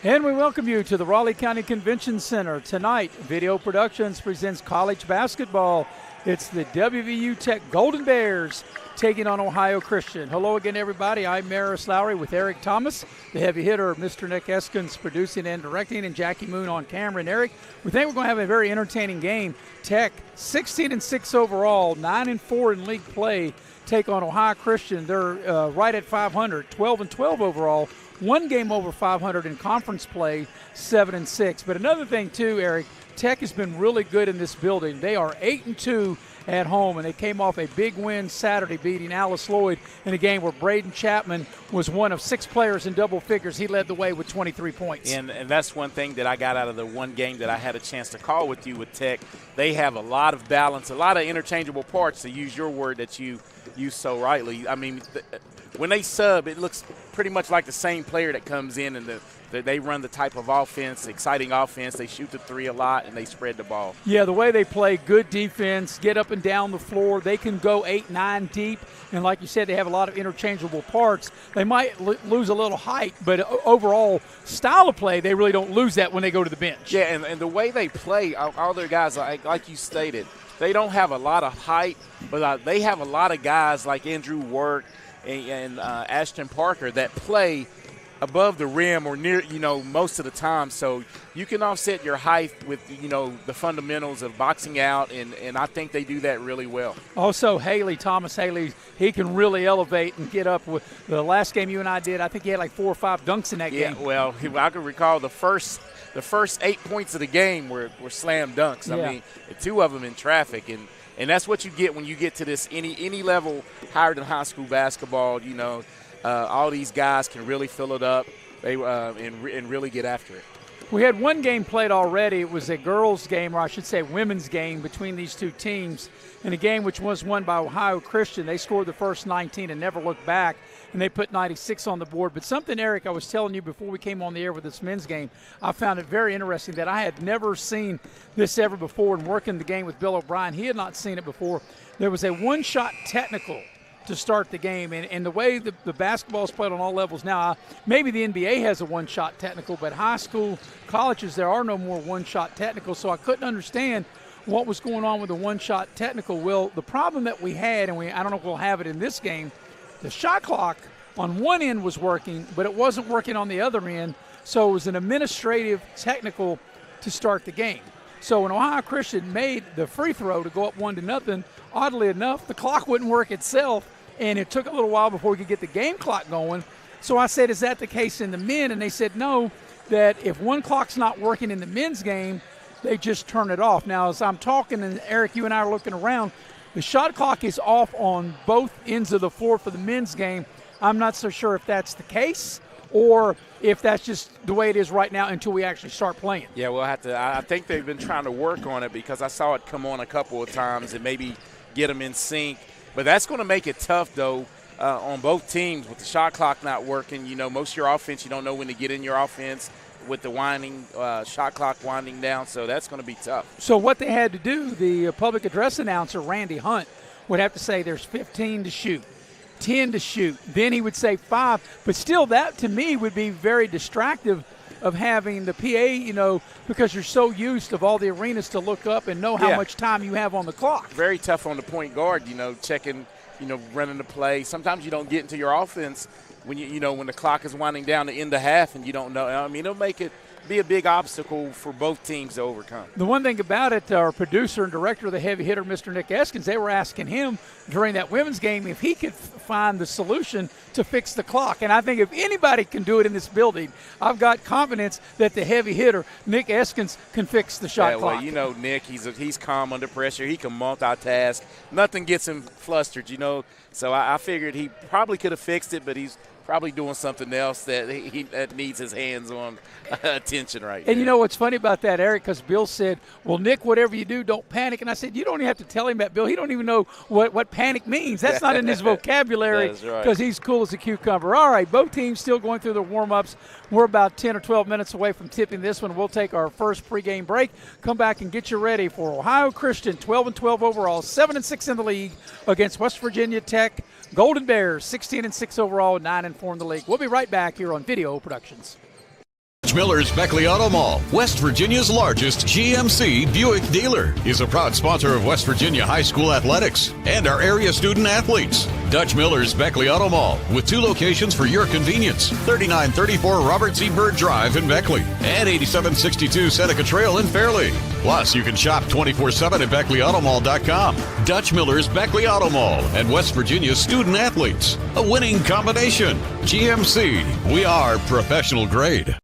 And we welcome you to the Raleigh County Convention Center. Tonight, Video Productions presents college basketball. It's the WVU Tech Golden Bears taking on Ohio Christian. Hello again, everybody. I'm Maris Lowry with Eric Thomas, the heavy hitter, Mr. Nick Eskins producing and directing, and Jackie Moon on camera. And Eric, we think we're going to have a very entertaining game. Tech, 16-6 overall, 9-4 in league play, take on Ohio Christian. They're right at 500, 12-12 overall. One game over 500 in conference play, 7-6. But another thing, too, Eric, Tech has been really good in this building. They are 8-2 at home, and they came off a big win Saturday beating Alice Lloyd in a game where Braden Chapman was one of 6 players in double figures. He led the way with 23 points. And that's one thing that I got out of the one game that I had a chance to call with you with Tech. They have a lot of balance, a lot of interchangeable parts, to use your word that you use so rightly. I mean, when they sub, it looks pretty much like the same player that comes in, and they run the type of offense, exciting offense. They shoot the three a lot, and they spread the ball. Yeah, the way they play, good defense, get up and down the floor. They can go 8-9 deep, and like you said, they have a lot of interchangeable parts. They might lose a little height, but overall style of play, they really don't lose that when they go to the bench. Yeah, and the way they play, all their guys, like you stated, they don't have a lot of height, but they have a lot of guys like Andrew Work and Ashton Parker that play above the rim or near, most of the time. So you can offset your height with, the fundamentals of boxing out, and I think they do that really well. Also, Thomas Haley, he can really elevate and get up. With the last game you and I did, I think he had like 4 or 5 dunks in that game. Yeah, well, I can recall the first 8 points of the game were slam dunks. Yeah. I mean, 2 of them in traffic, and that's what you get when you get to this any level higher than high school basketball. All these guys can really fill it up and really get after it. We had one game played already. It was a girls' game, or I should say women's game, between these two teams, in a game which was won by Ohio Christian. They scored the first 19 and never looked back, and they put 96 on the board. But something, Eric, I was telling you before we came on the air with this men's game, I found it very interesting that I had never seen this ever before. And working the game with Bill O'Brien, he had not seen it before. There was a one-shot technical to start the game, and the way the basketball is played on all levels now, maybe the NBA has a one-shot technical, but high school, colleges, there are no more one-shot technicals, so I couldn't understand what was going on with the one-shot technical. Well, the problem that we had, and I don't know if we'll have it in this game, the shot clock on one end was working, but it wasn't working on the other end, so it was an administrative technical to start the game. So when Ohio Christian made the free throw to go up 1-0, oddly enough, the clock wouldn't work itself, and it took a little while before we could get the game clock going. So I said, is that the case in the men? And they said no, that if one clock's not working in the men's game, they just turn it off. Now, as I'm talking, and Eric, you and I are looking around, the shot clock is off on both ends of the floor for the men's game. I'm not so sure if that's the case or if that's just the way it is right now until we actually start playing. Yeah, we'll have to. I think they've been trying to work on it because I saw it come on a couple of times and maybe get them in sync. But that's going to make it tough, though, on both teams with the shot clock not working. Most of your offense, you don't know when to get in your offense with the shot clock winding down. So that's going to be tough. So what they had to do, the public address announcer, Randy Hunt, would have to say there's 15 to shoot, 10 to shoot. Then he would say 5. But still, that to me would be very distractive of having the PA, because you're so used of all the arenas to look up and know how much time you have on the clock. Very tough on the point guard, checking, running the play. Sometimes you don't get into your offense when when the clock is winding down to end the half and you don't know. I mean, it'll make it be a big obstacle for both teams to overcome. The one thing about it, our producer and director of the heavy hitter, Mr. Nick Eskins, they were asking him during that women's game if he could find the solution to fix the clock. And I think if anybody can do it in this building, I've got confidence that the heavy hitter, Nick Eskins, can fix the shot clock. Well, Nick, he's calm under pressure. He can multitask. Nothing gets him flustered, So I figured he probably could have fixed it, but he's probably doing something else that needs his hands-on attention right now. And you know what's funny about that, Eric, because Bill said, well, Nick, whatever you do, don't panic. And I said, you don't even have to tell him that, Bill. He don't even know what panic means. That's not in his vocabulary because he's cool as a cucumber. All right, both teams still going through their warm-ups. We're about 10 or 12 minutes away from tipping this one. We'll take our first pregame break, come back and get you ready for Ohio Christian, 12-12 overall, 7-6 in the league against West Virginia Tech. Golden Bears, 16-6 overall, 9-4 in the league. We'll be right back here on Video Productions. Dutch Miller's Beckley Auto Mall, West Virginia's largest GMC Buick dealer, is a proud sponsor of West Virginia high school athletics and our area student athletes. Dutch Miller's Beckley Auto Mall, with 2 locations for your convenience: 3934 Robert C. Byrd Drive in Beckley and 8762 Seneca Trail in Fairleigh. Plus, you can shop 24/7 at BeckleyAutomall.com. Dutch Miller's Beckley Auto Mall and West Virginia's student athletes. A winning combination. GMC, we are professional grade.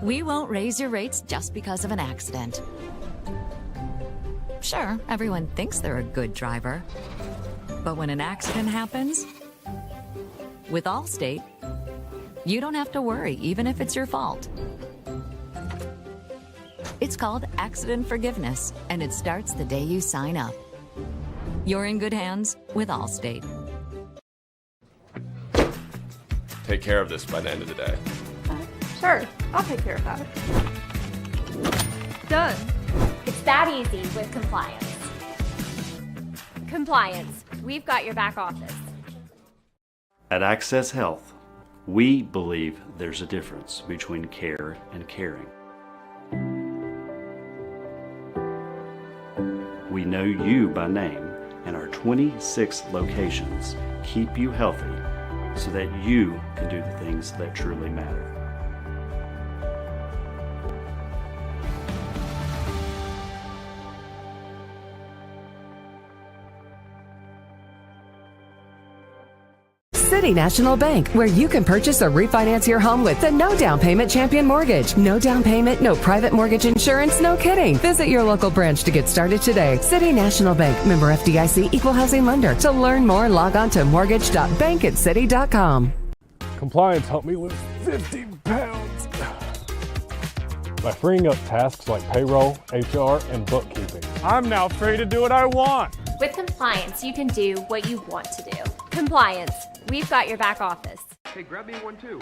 We won't raise your rates just because of an accident. Sure, everyone thinks they're a good driver. But when an accident happens, with Allstate, you don't have to worry, even if it's your fault. It's called accident forgiveness, and it starts the day you sign up. You're in good hands with Allstate. Take care of this by the end of the day. Sure, I'll take care of that. Done. It's that easy with compliance. Compliance, we've got your back office. At Access Health, we believe there's a difference between care and caring. We know you by name, and our 26 locations keep you healthy so that you can do the things that truly matter. City National Bank, where you can purchase or refinance your home with the no down payment Champion Mortgage. No down payment, no private mortgage insurance, no kidding. Visit your local branch to get started today. City National Bank, member FDIC, equal housing lender. To learn more, log on to mortgage.bankatcity.com. Compliance helped me lose 50 pounds by freeing up tasks like payroll, HR, and bookkeeping. I'm now free to do what I want. With compliance, you can do what you want to do. Compliance, we've got your back office. Hey, grab me one too.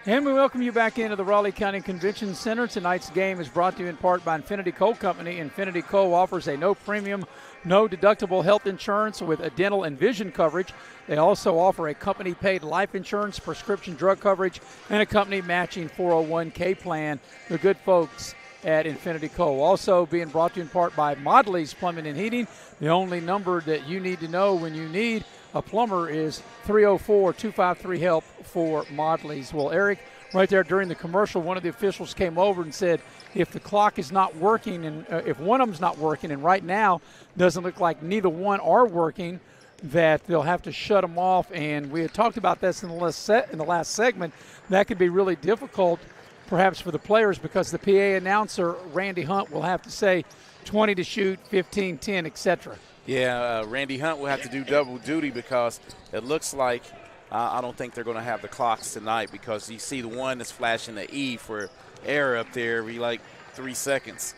And we welcome you back into the Raleigh County Convention Center. Tonight's game is brought to you in part by Infinity Coal Company. Infinity Coal offers a no premium, no deductible health insurance with a dental and vision coverage. They also offer a company-paid life insurance, prescription drug coverage, and a company matching 401k plan. The good folks at Infinity Coal. Also being brought to you in part by Modley's Plumbing and Heating. The only number that you need to know when you need a plumber is 304-253-HELP for Modley's. Well, Eric, right there during the commercial, one of the officials came over and said if the clock is not working and if one of them's not working, and right now doesn't look like neither one are working, that they'll have to shut them off. And we had talked about this in the last segment. That could be really difficult perhaps for the players because the PA announcer, Randy Hunt, will have to say 20 to shoot, 15, 10, etc. Yeah, Randy Hunt will have to do double duty because it looks like I don't think they're going to have the clocks tonight because you see the one that's flashing the E for error up there every like 3 seconds.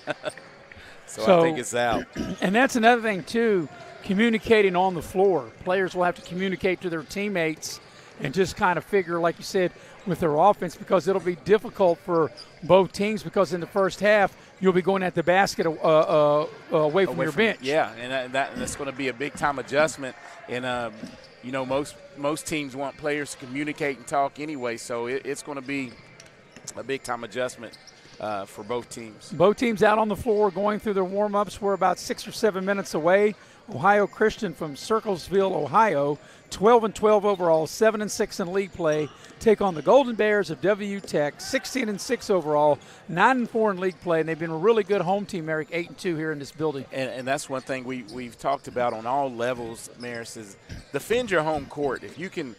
so I think it's out. And that's another thing, too, communicating on the floor. Players will have to communicate to their teammates and just kind of figure, like you said, with their offense because it'll be difficult for both teams because in the first half you'll be going at the basket away from your bench. Yeah, and that's going to be a big-time adjustment. And, you know, most teams want players to communicate and talk anyway, so it's going to be a big-time adjustment for both teams. Both teams out on the floor going through their warm-ups. We're about 6 or 7 minutes away. Ohio Christian from Circlesville, Ohio, 12-12 overall, 7-6 in league play, take on the Golden Bears of WU Tech, 16-6 overall, 9-4 in league play, and they've been a really good home team, Eric, 8-2 here in this building. And that's one thing we've talked about on all levels, Maris, is defend your home court. If you can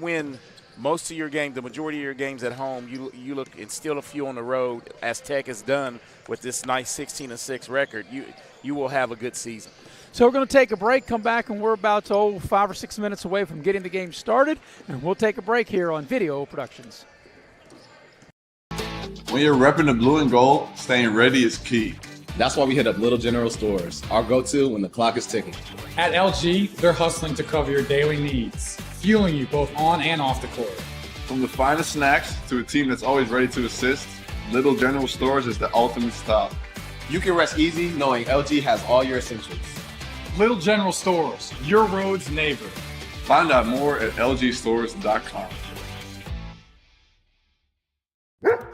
win most of your games, the majority of your games at home, you look and steal a few on the road, as Tech has done with this nice 16-6 record. you will have a good season. So we're going to take a break, come back, and we're about 5 or 6 minutes away from getting the game started. And we'll take a break here on Video Productions. When you're repping the blue and gold, staying ready is key. That's why we hit up Little General Stores, our go-to when the clock is ticking. At LG, they're hustling to cover your daily needs, fueling you both on and off the court. From the finest snacks to a team that's always ready to assist, Little General Stores is the ultimate stop. You can rest easy knowing LG has all your essentials. Little General Stores, your road's neighbor. Find out more at lgstores.com.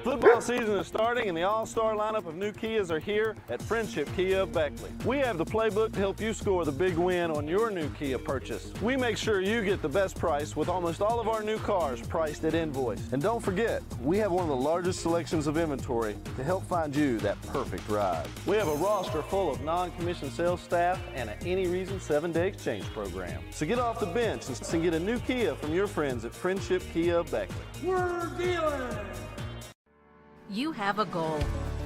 Football season is starting and the all-star lineup of new Kias are here at Friendship Kia of Beckley. We have the playbook to help you score the big win on your new Kia purchase. We make sure you get the best price with almost all of our new cars priced at invoice. And don't forget, we have one of the largest selections of inventory to help find you that perfect ride. We have a roster full of non-commissioned sales staff and an any reason 7-day exchange program. So get off the bench and get a new Kia from your friends at Friendship Kia of Beckley. We're dealing! You have a goal.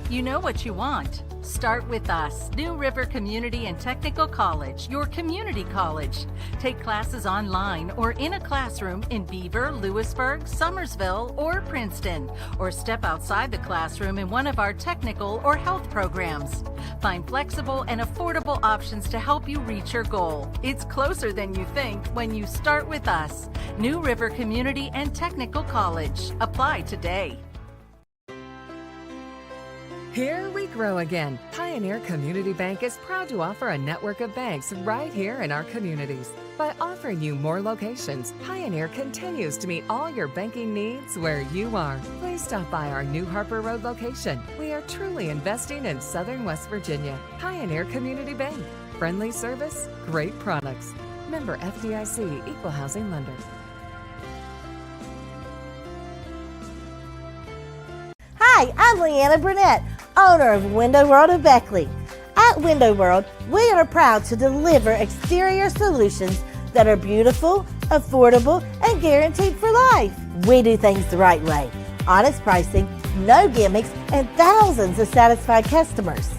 You know what you want. Start with us, New River Community and Technical College, your community college. Take classes online or in a classroom in Beaver, Lewisburg, Summersville, or Princeton, or step outside the classroom in one of our technical or health programs. Find flexible and affordable options to help you reach your goal. It's closer than you think when you start with us, New River Community and Technical College. Apply today. Here we grow again. Pioneer Community Bank is proud to offer a network of banks right here in our communities. By offering you more locations, Pioneer continues to meet all your banking needs where you are. Please stop by our New Harper Road location. We are truly investing in Southern West Virginia. Pioneer Community Bank. Friendly service, great products. Member FDIC, Equal Housing Lender. Hi, I'm Leanna Burnett, owner of Window World of Beckley. At Window World, we are proud to deliver exterior solutions that are beautiful, affordable, and guaranteed for life. We do things the right way. Honest pricing, no gimmicks, and thousands of satisfied customers.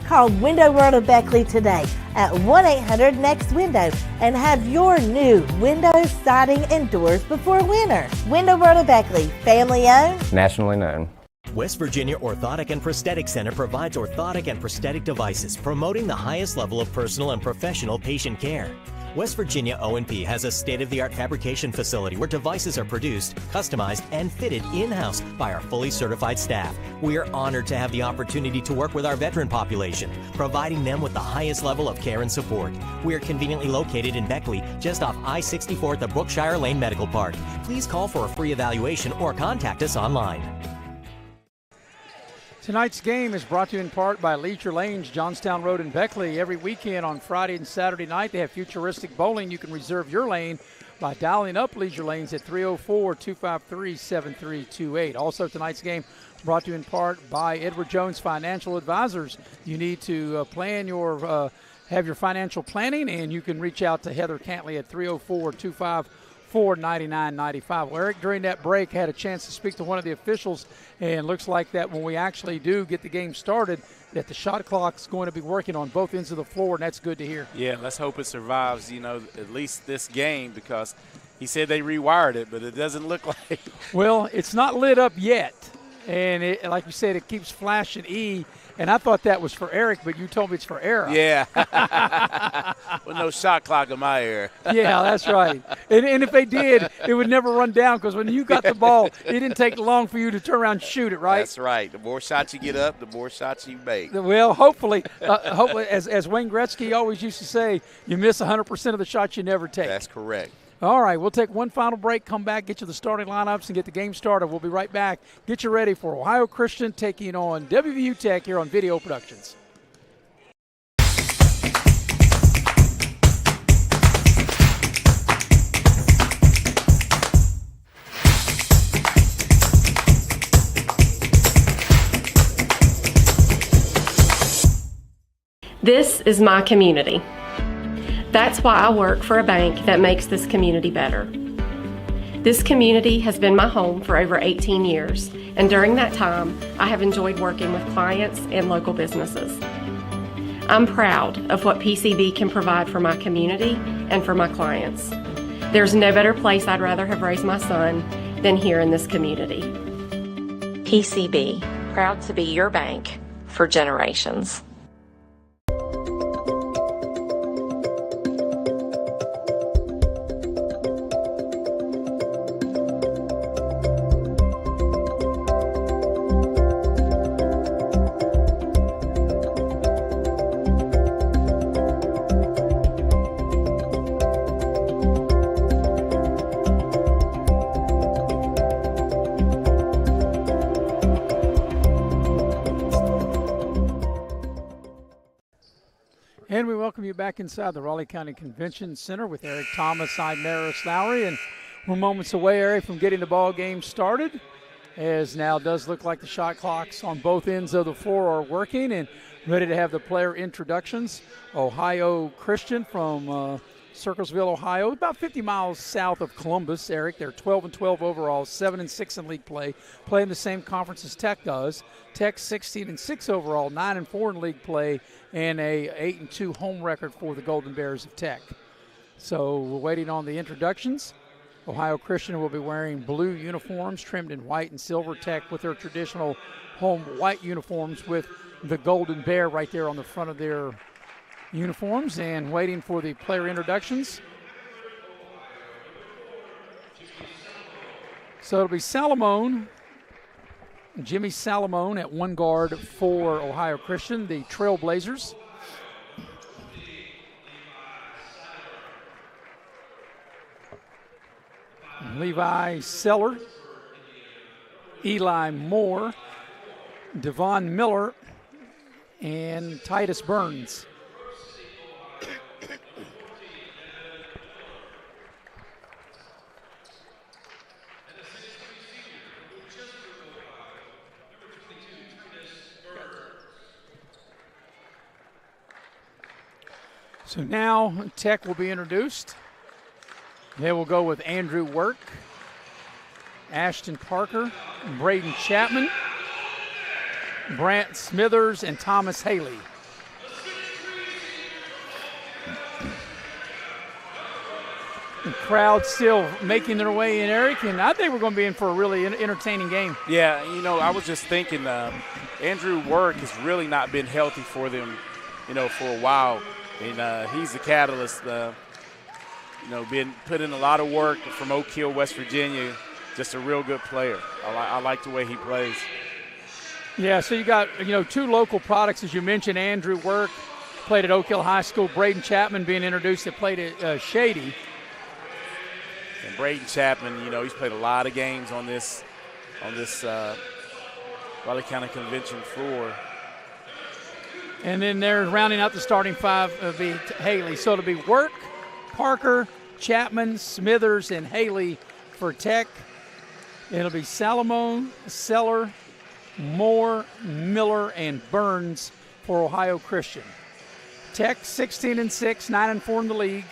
Call Window World of Beckley today at 1-800-NEXT-WINDOW and have your new windows, siding, and doors before winter. Window World of Beckley, family owned, nationally known. West Virginia Orthotic and Prosthetic Center provides orthotic and prosthetic devices, promoting the highest level of personal and professional patient care. West Virginia O&P has a state-of-the-art fabrication facility where devices are produced, customized, and fitted in-house by our fully certified staff. We are honored to have the opportunity to work with our veteran population, providing them with the highest level of care and support. We are conveniently located in Beckley, just off I-64 at the Brookshire Lane Medical Park. Please call for a free evaluation or contact us online. Tonight's game is brought to you in part by Leisure Lanes, Johnstown Road in Beckley. Every weekend on Friday and Saturday night, they have futuristic bowling. You can reserve your lane by dialing up Leisure Lanes at 304-253-7328. Also, tonight's game brought to you in part by Edward Jones Financial Advisors. You need to plan your have your financial planning, and you can reach out to Heather Cantley at 304-254-9995. Well, Eric, during that break, had a chance to speak to one of the officials, and looks like that when we actually do get the game started, that the shot clock's going to be working on both ends of the floor, and that's good to hear. Yeah, let's hope it survives, at least this game, because he said they rewired it, but it doesn't look like. Well, it's not lit up yet, and like you said, it keeps flashing E. And I thought that was for Eric, but you told me it's for Era. Yeah. Well, no shot clock in my era. Yeah, that's right. And if they did, it would never run down, because when you got the ball, it didn't take long for you to turn around and shoot it, right? That's right. The more shots you get up, the more shots you make. Well, hopefully, as Wayne Gretzky always used to say, you miss 100% of the shots you never take. That's correct. All right, we'll take one final break, come back, get you the starting lineups, and get the game started. We'll be right back. Get you ready for Ohio Christian taking on WVU Tech here on Video Productions. This is my community. That's why I work for a bank that makes this community better. This community has been my home for over 18 years, and during that time, I have enjoyed working with clients and local businesses. I'm proud of what PCB can provide for my community and for my clients. There's no better place I'd rather have raised my son than here in this community. PCB, proud to be your bank for generations. And we welcome you back inside the Raleigh County Convention Center with Eric Thomas, I'm Maris Lowry, and we're moments away, Eric, from getting the ball game started, as now does look like the shot clocks on both ends of the floor are working and ready to have the player introductions. Ohio Christian from Circlesville, Ohio, about 50 miles south of Columbus, Eric. They're 12-12 overall, 7-6 in league play, playing the same conference as Tech does. Tech 16-6 overall, 9-4 in league play, and a 8-2 home record for the Golden Bears of Tech. So we're waiting on the introductions. Ohio Christian will be wearing blue uniforms trimmed in white and silver. Tech with their traditional home white uniforms with the Golden Bear right there on the front of their uniforms, and waiting for the player introductions. So it'll be Salamone, Jimmy Salamone at one guard for Ohio Christian, the Trailblazers. Levi Seller, Eli Moore, Devon Miller, and Titus Burns. So now Tech will be introduced. They will go with Andrew Work, Ashton Parker, Braden Chapman, Brant Smithers, and Thomas Haley. The crowd still making their way in, Eric, and I think we're going to be in for a really entertaining game. Yeah, you know, I was just thinking Andrew Work has really not been healthy for them, you know, for a while. And he's the catalyst, been put in a lot of work from Oak Hill, West Virginia. Just a real good player. I like the way he plays. Yeah, so you got, two local products, as you mentioned. Andrew Work played at Oak Hill High School. Braden Chapman being introduced that played at Shady. And Braden Chapman, he's played a lot of games on this Raleigh County Convention floor. And then they're rounding out the starting five of the Haley. So it'll be Work, Parker, Chapman, Smithers, and Haley for Tech. It'll be Salamone, Seller, Moore, Miller, and Burns for Ohio Christian. Tech 16-6, 9-4 in the league.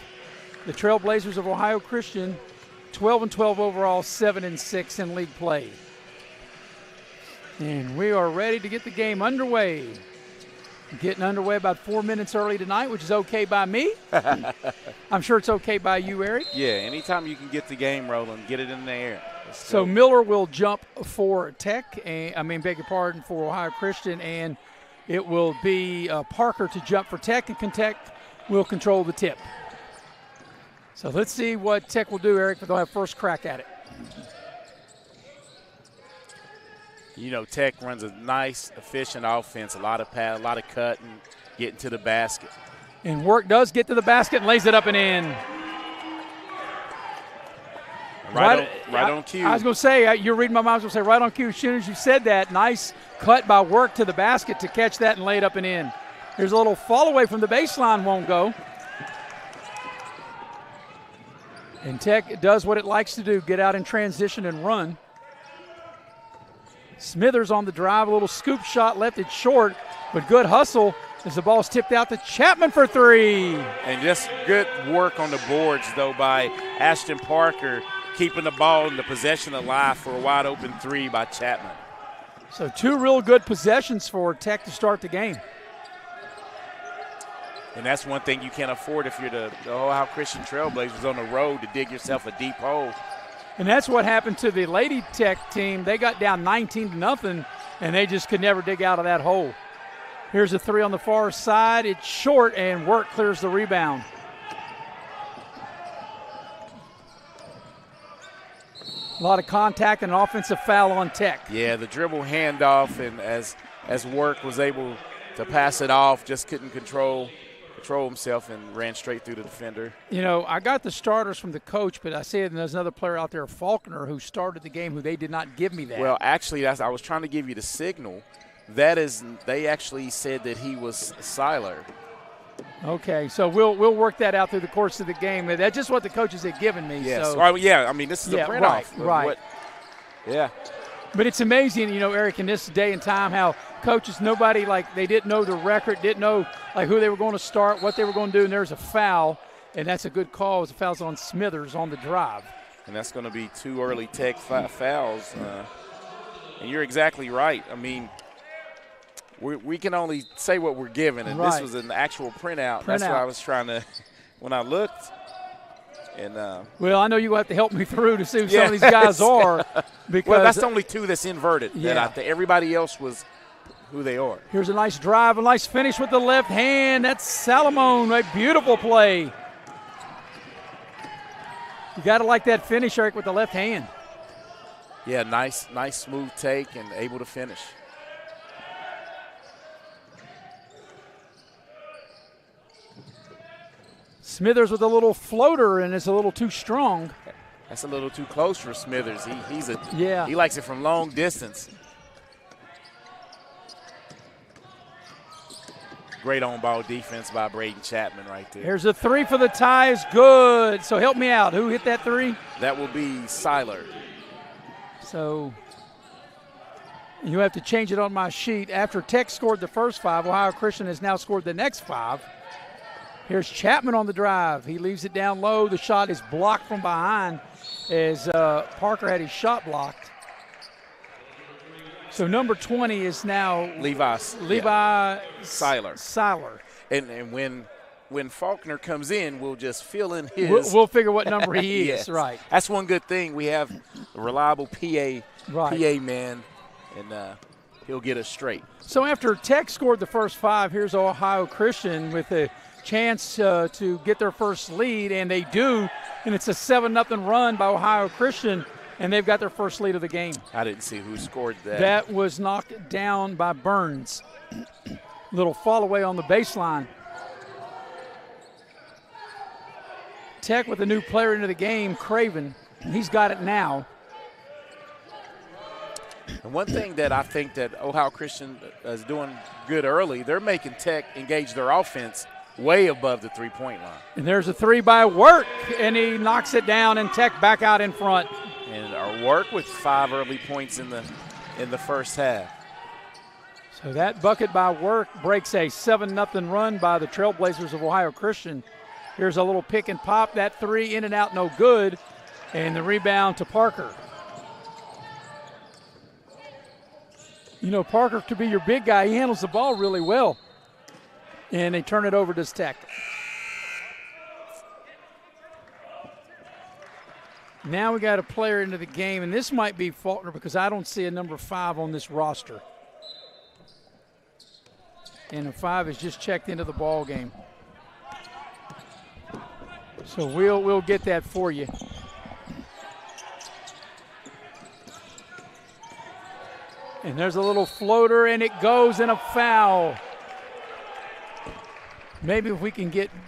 The Trailblazers of Ohio Christian 12-12 overall, 7-6 in league play. And we are ready to get the game underway. Getting underway about 4 minutes early tonight, which is okay by me. I'm sure it's okay by you, Eric. Yeah, anytime you can get the game rolling, get it in the air. So Miller will jump for Tech, for Ohio Christian, and it will be Parker to jump for Tech, and Tech will control the tip. So let's see what Tech will do, Eric, but they'll have first crack at it. Tech runs a nice, efficient offense, a lot of pass, a lot of cutting, getting to the basket. And Work does get to the basket and lays it up and in. Right on cue. I was going to say, you're reading my mind. I was going to say right on cue. As soon as you said that, nice cut by Work to the basket to catch that and lay it up and in. There's a little fall away from the baseline, won't go. And Tech does what it likes to do, get out in transition and run. Smithers on the drive, a little scoop shot, left it short, but good hustle as the ball's tipped out to Chapman for three. And just good work on the boards, though, by Ashton Parker, keeping the ball in the possession alive for a wide open three by Chapman. So two real good possessions for Tech to start the game. And that's one thing you can't afford if you're the Ohio Christian Trailblazers on the road, to dig yourself a deep hole. And that's what happened to the Lady Tech team. They got down 19-0, and they just could never dig out of that hole. Here's a three on the far side. It's short, and Work clears the rebound. A lot of contact and an offensive foul on Tech. Yeah, the dribble handoff, and as Work was able to pass it off, just couldn't control himself and ran straight through the defender. You know, I got the starters from the coach, but I said there's another player out there, Faulkner, who started the game, who they did not give me that. Well, actually, I was trying to give you the signal. They actually said that he was Seiler. Okay, so we'll work that out through the course of the game. That's just what the coaches had given me. Yes. So. Well, yeah, I mean, this is a print-off. Right. Yeah. But it's amazing, you know, Eric, in this day and time, how coaches, nobody, like, they didn't know the record, didn't know, like, who they were going to start, what they were going to do, and there's a foul, and that's a good call. The foul's on Smithers on the drive. And that's going to be 2 early Tech fouls. And you're exactly right. I mean, we can only say what we're given, and this was an actual printout. That's what I was trying to, when I looked. And well, I know you have to help me through to see who some of these guys are. Because well, that's the only 2 that's inverted. Yeah. Everybody else was who they are. Here's a nice drive, a nice finish with the left hand. That's Salomon, a beautiful play. You got to like that finish, Eric, with the left hand. Yeah, nice smooth take and able to finish. Smithers with a little floater, and it's a little too strong. That's a little too close for Smithers. He likes it from long distance. Great on-ball defense by Braden Chapman right there. Here's a three for the tie. Is good. So help me out. Who hit that three? That will be Seiler. So you have to change it on my sheet. After Tech scored the first 5, Ohio Christian has now scored the next 5. Here's Chapman on the drive. He leaves it down low. The shot is blocked from behind as Parker had his shot blocked. So number 20 is now Levi Seiler. And when Faulkner comes in, we'll just fill in his. We'll figure what number he is. Yes. Right. That's one good thing. We have a reliable PA man, and he'll get us straight. So after Tech scored the first 5, here's Ohio Christian with a chance to get their first lead, and they do, and it's a 7-0 run by Ohio Christian, and they've got their first lead of the game. I didn't see who scored that. That was knocked down by Burns. Little fall away on the baseline. Tech with a new player into the game, Craven. He's got it now. And one thing that I think that Ohio Christian is doing good early, they're making Tech engage their offense way above the three-point line. And there's a three by Work, and he knocks it down, and Tech back out in front. And our Work with 5 early points in the first half. So that bucket by Work breaks a 7-0 run by the Trailblazers of Ohio Christian. Here's a little pick and pop. That three in and out, no good. And the rebound to Parker. You know, Parker to be your big guy, he handles the ball really well. And they turn it over to Tech. Now we got a player into the game, and this might be Faulkner because I don't see a number 5 on this roster. And a 5 is just checked into the ball game. So we'll get that for you. And there's a little floater, and it goes in a foul. Maybe if we can get –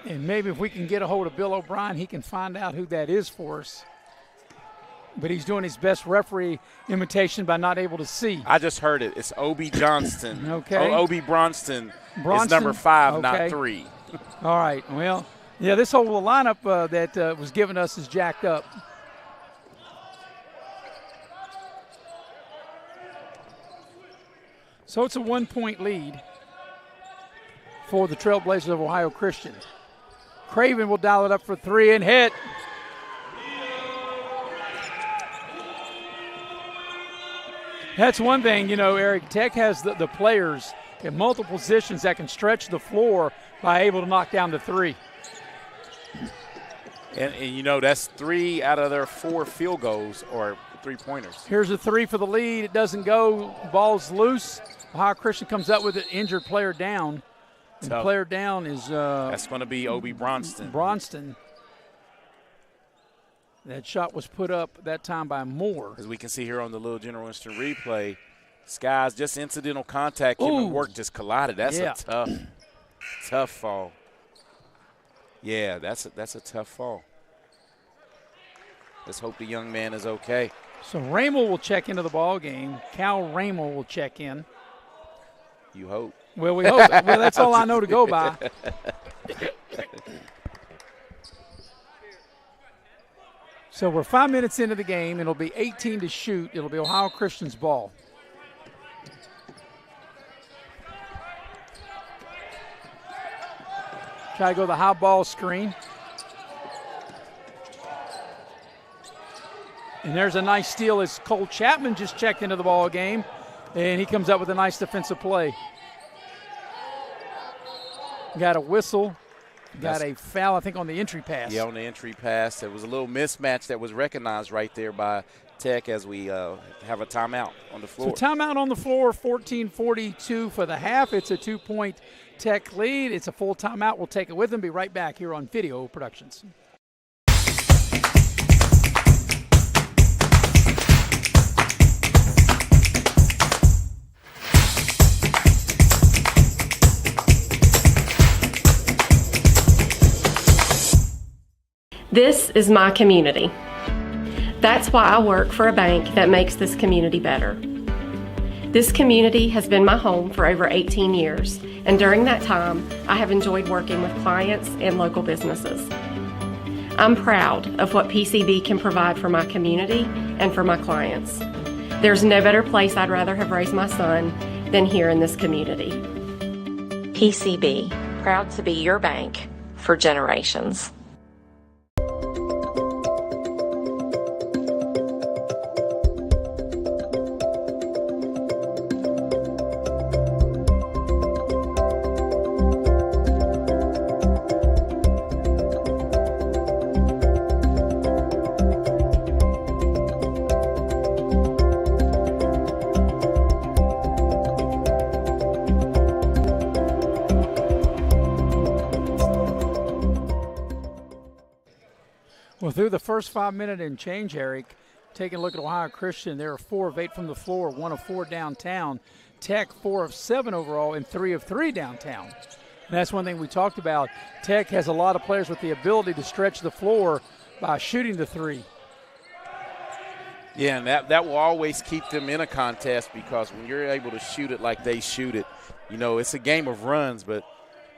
and maybe if we can get a hold of Bill O'Brien, he can find out who that is for us. But he's doing his best referee imitation by not able to see. I just heard it. It's Obi Johnston. Okay. Obi Bronston is number 5, not 3. All right. Well, yeah, this whole lineup that was given us is jacked up. So it's a 1-point lead for the Trailblazers of Ohio Christian. Craven will dial it up for three and hit. That's one thing, Eric. Tech has the players in multiple positions that can stretch the floor by able to knock down the three. And that's 3 out of their 4 field goals or 3-pointers. Here's a three for the lead. It doesn't go. Ball's loose. Ohio Christian comes up with an injured player down. And the player down is that's going to be Obi Bronston. That shot was put up that time by Moore. As we can see here on the Little General instant replay, Skies just incidental contact. Him and Work just collided. That's a tough fall. Yeah, that's a tough fall. Let's hope the young man is okay. So Ramel will check into the ball game. Cal Ramel will check in. You hope. Well, we hope. Well, that's all I know to go by. So we're 5 minutes into the game. It'll be 18 to shoot. It'll be Ohio Christian's ball. Try to go the high ball screen. And there's a nice steal as Cole Chapman just checked into the ball game, and he comes up with a nice defensive play. Got a whistle. Got a foul, I think, on the entry pass. Yeah, on the entry pass. There was a little mismatch that was recognized right there by Tech as we have a timeout on the floor. So timeout on the floor, 14:42 for the half. It's a 2-point Tech lead. It's a full timeout. We'll take it with them. Be right back here on Video Productions. This is my community. That's why I work for a bank that makes this community better. This community has been my home for over 18 years, and during that time, I have enjoyed working with clients and local businesses. I'm proud of what PCB can provide for my community and for my clients. There's no better place I'd rather have raised my son than here in this community. PCB, proud to be your bank for generations. Well, through the first 5 minute and change, Eric, taking a look at Ohio Christian, they're 4 of 8 from the floor, 1 of 4 downtown. Tech 4 of 7 overall and 3 of 3 downtown. And that's one thing we talked about. Tech has a lot of players with the ability to stretch the floor by shooting the three. Yeah, and that will always keep them in a contest because when you're able to shoot it like they shoot it, it's a game of runs, but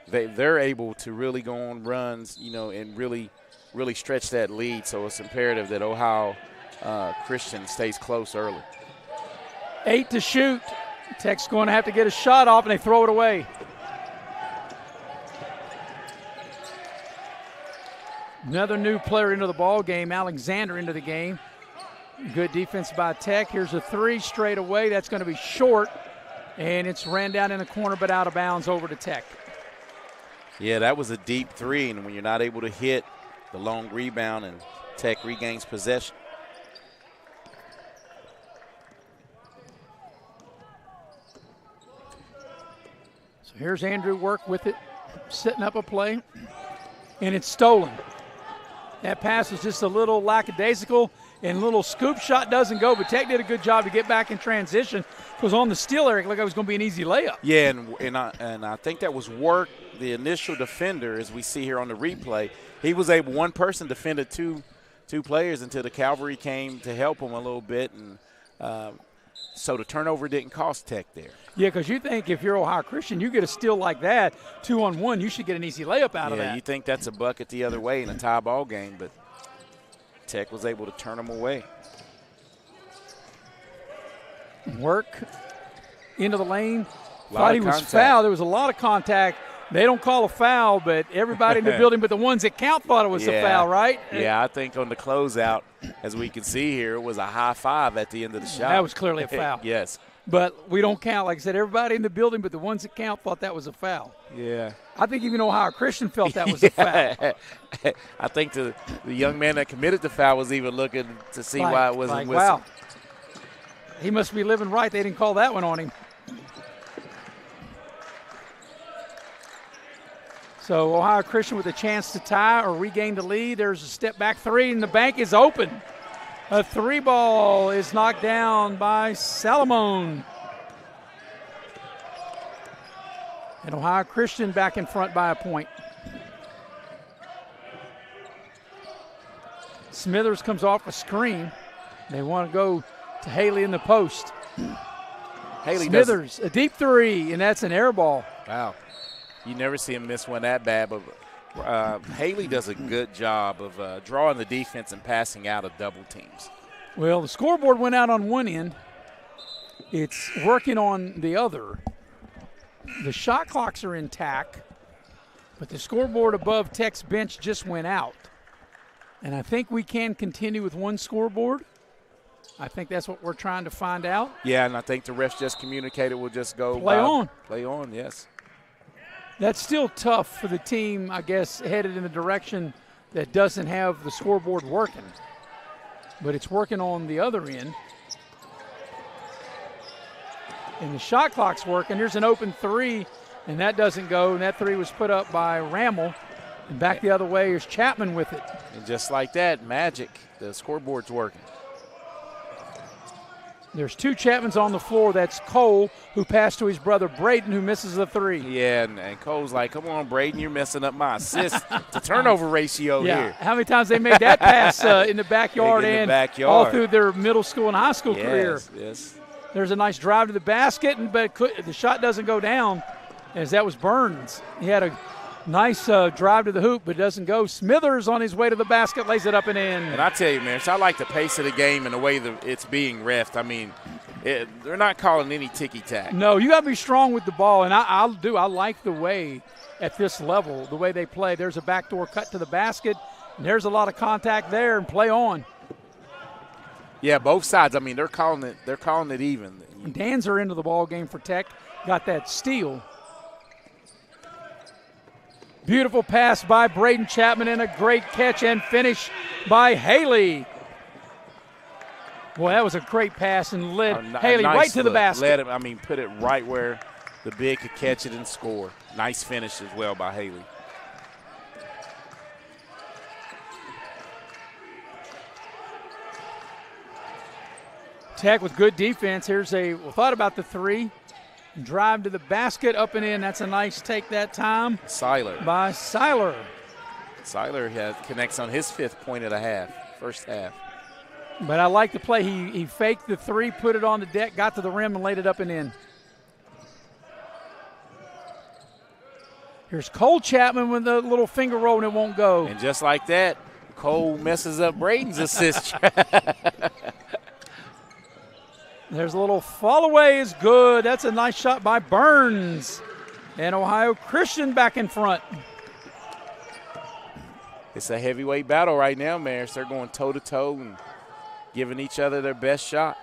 they're able to really go on runs, and really stretch that lead. So it's imperative that Ohio Christian stays close early. 8 to shoot. Tech's going to have to get a shot off, and they throw it away. Another new player into the ball game, Alexander into the game. Good defense by Tech. Here's a three straight away. That's going to be short, and it's ran down in the corner but out of bounds over to Tech. Yeah, that was a deep three, and when you're not able to hit the long rebound, and Tech regains possession. So here's Andrew Work with it, setting up a play, and it's stolen. That pass was just a little lackadaisical, and little scoop shot doesn't go, but Tech did a good job to get back in transition. Because on the steal, Eric, like it was going to be an easy layup. Yeah, and I think that was Work, the initial defender, as we see here on the replay. He was able, one person defended two players until the cavalry came to help him a little bit, and so the turnover didn't cost Tech there. Yeah, because you think if you're Ohio Christian, you get a steal like that, 2-on-1, you should get an easy layup out of that. Yeah, you think that's a bucket the other way in a tie ball game, but Tech was able to turn them away. Work into the lane. Thought he was fouled. There was a lot of contact They don't call a foul, but everybody in the building but the ones that count thought it was a foul, right? Yeah, I think on the closeout, as we can see here, it was a high five at the end of the shot. That was clearly a foul. Yes. But we don't count. Like I said, everybody in the building but the ones that count thought that was a foul. Yeah. I think even Ohio Christian felt that was a foul. I think the young man that committed the foul was even looking to see why it wasn't whistled. Wow. He must be living right. They didn't call that one on him. So Ohio Christian with a chance to tie or regain the lead. There's a step back three, and the bank is open. A three ball is knocked down by Salomon. And Ohio Christian back in front by a point. Smithers comes off a screen. They want to go to Haley in the post. Smithers, a deep three, and that's an air ball. Wow. You never see him miss one that bad, but Haley does a good job of drawing the defense and passing out of double teams. Well, the scoreboard went out on one end. It's working on the other. The shot clocks are intact, but the scoreboard above Tech's bench just went out. And I think we can continue with one scoreboard. I think that's what we're trying to find out. Yeah, and I think the refs just communicated we'll just go play on. Play on, yes. That's still tough for the team, I guess, headed in the direction that doesn't have the scoreboard working. But it's working on the other end. And the shot clock's working. There's an open three, and that doesn't go. And that three was put up by Rammel. And back the other way is Chapman with it. And just like that, magic. The scoreboard's working. There's two Chapmans on the floor. That's Cole, who passed to his brother Braden, who misses the three. Yeah, and Cole's like, come on, Braden, you're messing up my assist to turnover ratio here. How many times they made that pass in the backyard and all through their middle school and high school career. Yes. There's a nice drive to the basket, but the shot doesn't go down, as that was Burns. He had a nice drive to the hoop, but it doesn't go. Smithers on his way to the basket, lays it up and in. And I tell you, man, I like the pace of the game and the way that it's being reffed. I mean, they're not calling any ticky-tack. No, you got to be strong with the ball, and I like the way at this level, the way they play. There's a backdoor cut to the basket, and there's a lot of contact there, and play on. Yeah, both sides. I mean, they're calling it even. Danzer into the ball game for Tech. Got that steal. Beautiful pass by Braden Chapman and a great catch and finish by Haley. Boy, that was a great pass and led Haley right to the basket. Put it right where the big could catch it and score. Nice finish as well by Haley. Tech with good defense. Here's thought about the three. Drive to the basket, up and in. That's a nice take that time. Seiler. By Seiler. Seiler connects on his 5th point of the first half. But I like the play. He faked the three, put it on the deck, got to the rim, and laid it up and in. Here's Cole Chapman with a little finger roll, and it won't go. And just like that, Cole messes up Braden's assist. There's a little fall away is good. That's a nice shot by Burns. And Ohio Christian back in front. It's a heavyweight battle right now, Maris. They're going toe-to-toe and giving each other their best shot.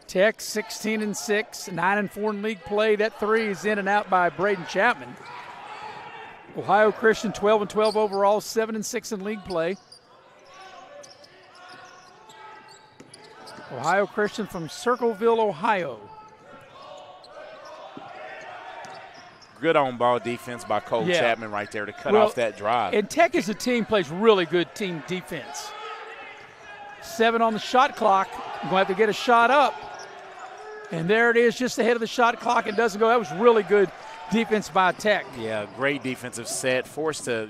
Tech 16-6, 9-4 in league play. That three is in and out by Braden Chapman. Ohio Christian 12-12 overall, 7-6 in league play. Ohio Christian from Circleville, Ohio. Good on-ball defense by Cole Chapman right there to cut off that drive. And Tech as a team plays really good team defense. 7 on the shot clock. You're going to have to get a shot up. And there it is just ahead of the shot clock. It doesn't go. That was really good defense by Tech. Yeah, great defensive set. Forced a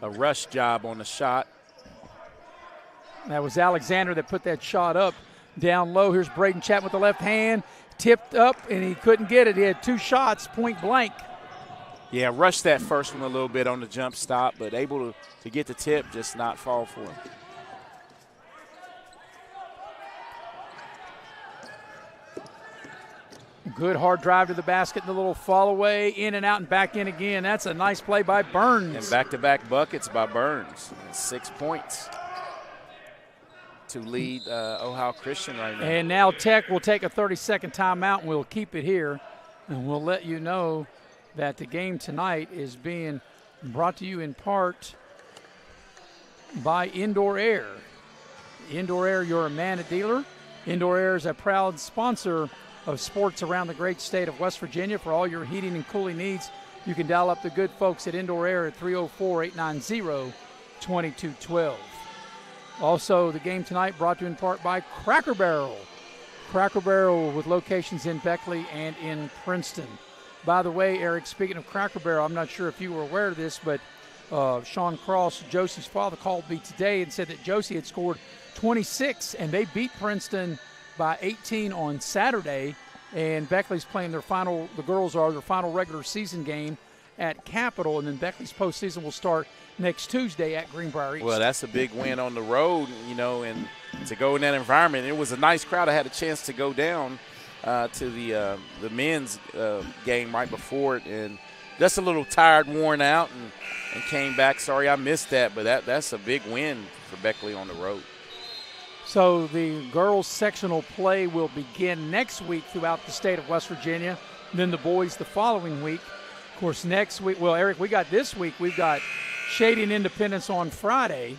rush job on the shot. That was Alexander that put that shot up down low. Here's Braden Chapman with the left hand. Tipped up, and he couldn't get it. He had 2 shots, point blank. Yeah, rushed that first one a little bit on the jump stop, but able to get the tip, just not fall for him. Good hard drive to the basket, and the little fall away, in and out and back in again. That's a nice play by Burns. And back-to-back buckets by Burns. 6 points to lead Ohio Christian right now. And now Tech will take a 30-second timeout, and we'll keep it here. And we'll let you know that the game tonight is being brought to you in part by Indoor Air. Indoor Air, your Amana dealer. Indoor Air is a proud sponsor of sports around the great state of West Virginia. For all your heating and cooling needs, you can dial up the good folks at Indoor Air at 304-890-2212. Also, the game tonight brought to you in part by Cracker Barrel. Cracker Barrel with locations in Beckley and in Princeton. By the way, Eric, speaking of Cracker Barrel, I'm not sure if you were aware of this, but Sean Cross, Josie's father, called me today and said that Josie had scored 26, and they beat Princeton by 18 on Saturday, and Beckley's playing their final regular season game at Capitol, and then Beckley's postseason will start next Tuesday at Greenbrier East. Well, that's a big win on the road, and to go in that environment. It was a nice crowd. I had a chance to go down to the men's game right before it, and just a little tired, worn out, and came back. Sorry I missed that, but that's a big win for Beckley on the road. So the girls' sectional play will begin next week throughout the state of West Virginia, then the boys the following week. Of course, next week, well, Eric, we got this week, we've got Shady and Independence on Friday,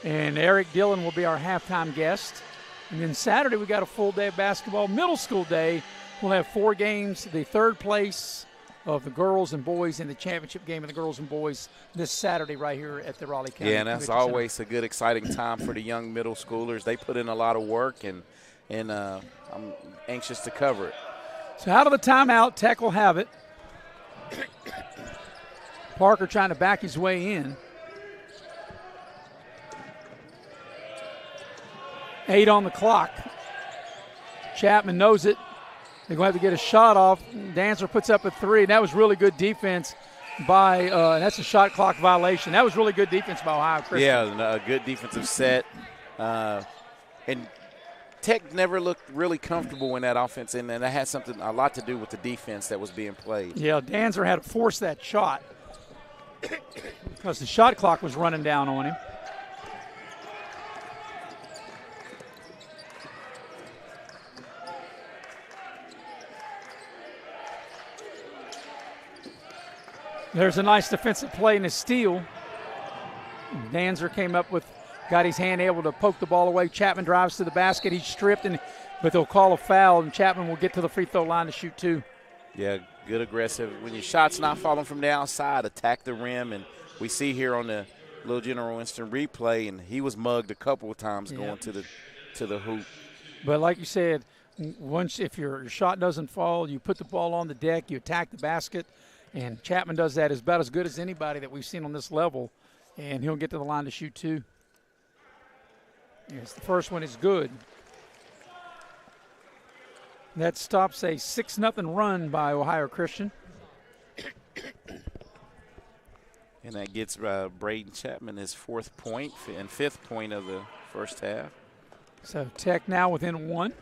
and Eric Dillon will be our halftime guest. And then Saturday, we got a full day of basketball. Middle school day, we'll have 4 games. The third place of the girls and boys in the championship game of the girls and boys this Saturday right here at the Raleigh County. Yeah, and that's always a good, exciting time for the young middle schoolers. They put in a lot of work, and I'm anxious to cover it. So out of the timeout, Tech will have it. Parker trying to back his way in. 8 on the clock. Chapman knows it. They're going to have to get a shot off. Dancer puts up a 3. That was really good defense by that's a shot clock violation. That was really good defense by Ohio Christian. Yeah, a good defensive set. And Tech never looked really comfortable in that offense, and that had a lot to do with the defense that was being played. Yeah, Dancer had to force that shot because the shot clock was running down on him. There's a nice defensive play and a steal. Danzer came up with, got his hand able to poke the ball away. Chapman drives to the basket. He's stripped, but they'll call a foul, and Chapman will get to the free throw line to shoot 2. Yeah, good aggressive. When your shot's not falling from the outside, attack the rim. And we see here on the Little General Winston replay, and he was mugged a couple of times going to the hoop. But like you said, if your shot doesn't fall, you put the ball on the deck, you attack the basket. And Chapman does that about as good as anybody that we've seen on this level. And he'll get to the line to shoot 2. Yes, the first one is good. That stops a 6-0 run by Ohio Christian. And that gets Braden Chapman his 4th point and 5th point of the first half. So Tech now within 1.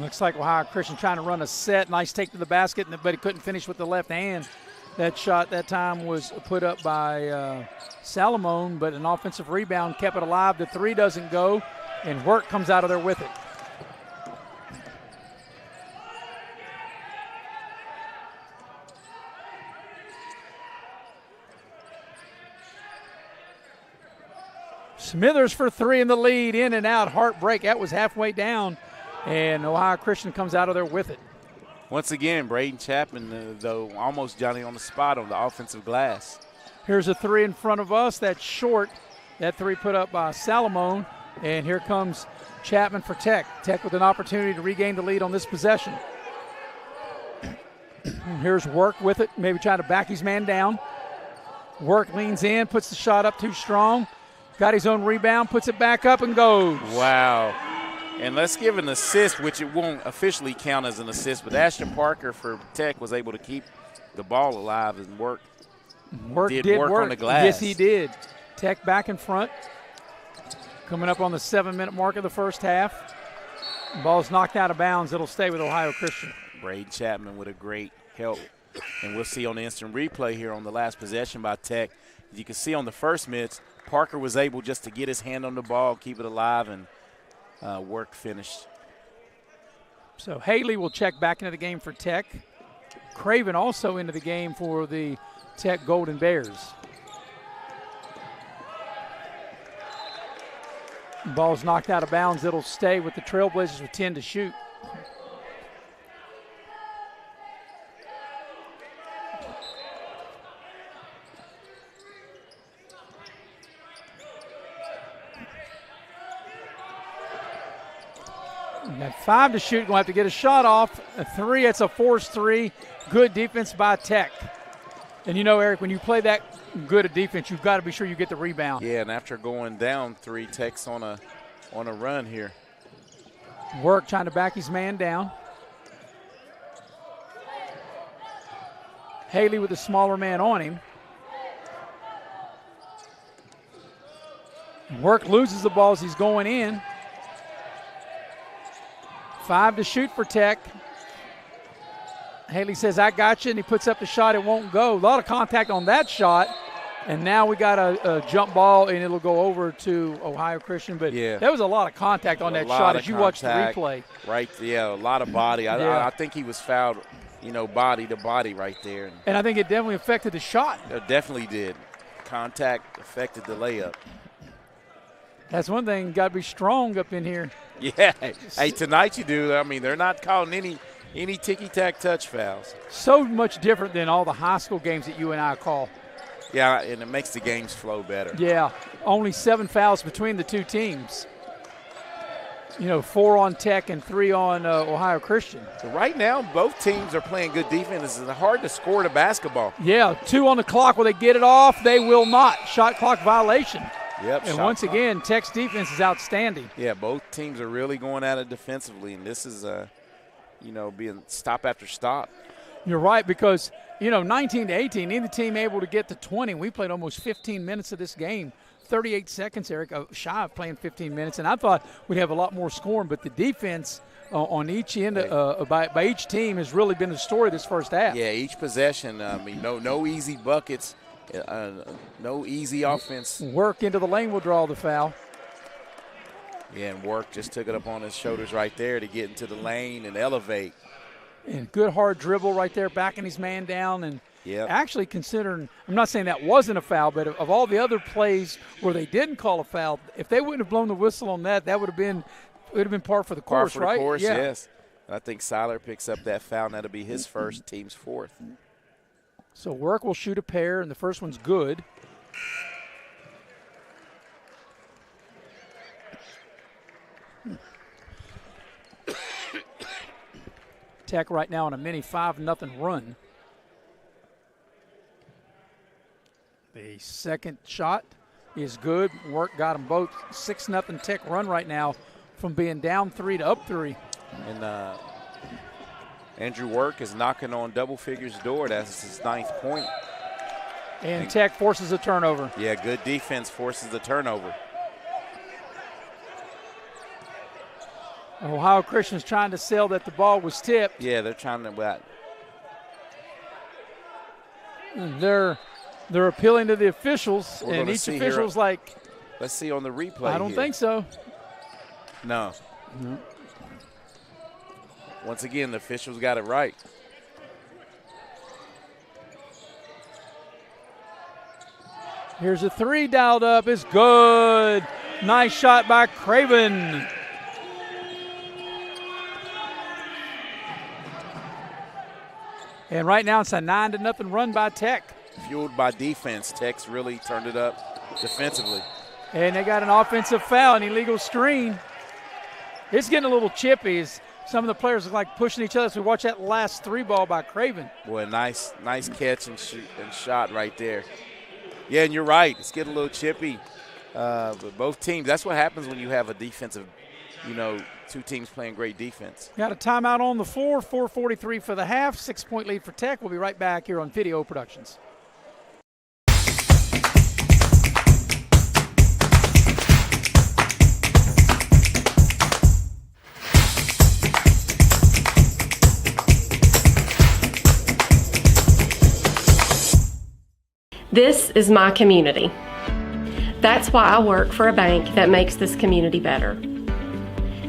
Looks like Ohio Christian trying to run a set. Nice take to the basket, but he couldn't finish with the left hand. That shot that time was put up by Salamone, but an offensive rebound kept it alive. The 3 doesn't go, and Work comes out of there with it. Smithers for 3 in the lead, in and out, heartbreak. That was halfway down. And Ohio Christian comes out of there with it. Once again, Braden Chapman, though, almost Johnny on the spot on the offensive glass. Here's a 3 in front of us. That's short. That 3 put up by Salamone. And here comes Chapman for Tech. Tech with an opportunity to regain the lead on this possession. Here's Work with it, maybe trying to back his man down. Work leans in, puts the shot up too strong. Got his own rebound, puts it back up and goes. Wow. And let's give an assist, which it won't officially count as an assist, but Ashton Parker for Tech was able to keep the ball alive and Work Work did did work on the glass. Yes, he did. Tech back in front. Coming up on the 7-minute mark of the first half. Ball's knocked out of bounds. It'll stay with Ohio Christian. Braden Chapman with a great help. And we'll see on the instant replay here on the last possession by Tech. You can see on the first miss, Parker was able just to get his hand on the ball, keep it alive, and Work finished. So Haley will check back into the game for Tech. Craven also into the game for the Tech Golden Bears. Ball's knocked out of bounds. It'll stay with the Trailblazers with 10 to shoot. We got 5 to shoot. Going to have to get a shot off. A 3, it's a forced 3. Good defense by Tech. And you know, Eric, when you play that good a defense, you've got to be sure you get the rebound. Yeah, and after going down 3, Tech's on a run here. Work trying to back his man down. Haley with the smaller man on him. Work loses the ball as he's going in. 5 to shoot for Tech. Haley says, I got you, and he puts up the shot. It won't go. A lot of contact on that shot. And now we got a jump ball, and it'll go over to Ohio Christian. But yeah, there was a lot of contact on that shot as you watch the replay. Right, yeah, a lot of body. Yeah. I think he was fouled, body to body right there. And I think it definitely affected the shot. It definitely did. Contact affected the layup. That's one thing. Got to be strong up in here. Yeah. Hey, tonight you do. I mean, they're not calling any ticky-tack touch fouls. So much different than all the high school games that you and I call. Yeah, and it makes the games flow better. Yeah, only 7 fouls between the two teams. 4 on Tech and 3 on Ohio Christian. So right now, both teams are playing good defense. It's hard to score the basketball. Yeah, 2 on the clock. Will they get it off? They will not. Shot clock violation. Yep. And once again, Tech's defense is outstanding. Yeah, both teams are really going at it defensively, and this is, being stop after stop. You're right, because, 19 to 18, neither team able to get to 20. We played almost 15 minutes of this game. 38 seconds, Eric, shy of playing 15 minutes. And I thought we'd have a lot more scoring, but the defense on each end by each team has really been the story this first half. Yeah, each possession, no easy buckets, no easy offense. Work into the lane will draw the foul. Yeah, and Work just took it up on his shoulders right there to get into the lane and elevate. And good hard dribble right there, backing his man down. And yep. Actually considering, I'm not saying that wasn't a foul, but of all the other plays where they didn't call a foul, if they wouldn't have blown the whistle on that, that would have been par for the course, right? Par for the course, yeah. Yes. And I think Seiler picks up that foul, and that'll be his first, team's 4th. So Work will shoot a pair, and the first one's good. Tech right now on a mini 5-0 run. The second shot is good. Work got them both. 6-0 Tech run right now from being down 3 to up 3. And Andrew Work is knocking on double figures door. That's his 9th point. And Tech forces a turnover. Yeah, good defense forces the turnover. Ohio Christian's trying to sell that the ball was tipped. Yeah, they're trying to. They're appealing to the officials, and each official's like. Let's see on the replay. I don't think so. No. Once again, the officials got it right. Here's a 3 dialed up. It's good. Nice shot by Craven. And right now it's a 9-0 run by Tech. Fueled by defense, Tech's really turned it up defensively. And they got an offensive foul, an illegal screen. It's getting a little chippy as some of the players are like pushing each other. So we watch that last 3 ball by Craven. Boy, nice catch and shot right there. Yeah, and you're right. It's getting a little chippy. But both teams, that's what happens when you have a defensive, 2 teams playing great defense. Got a timeout on the floor, 4:43 for the half, 6-point lead for Tech. We'll be right back here on Video Productions. This is my community. That's why I work for a bank that makes this community better.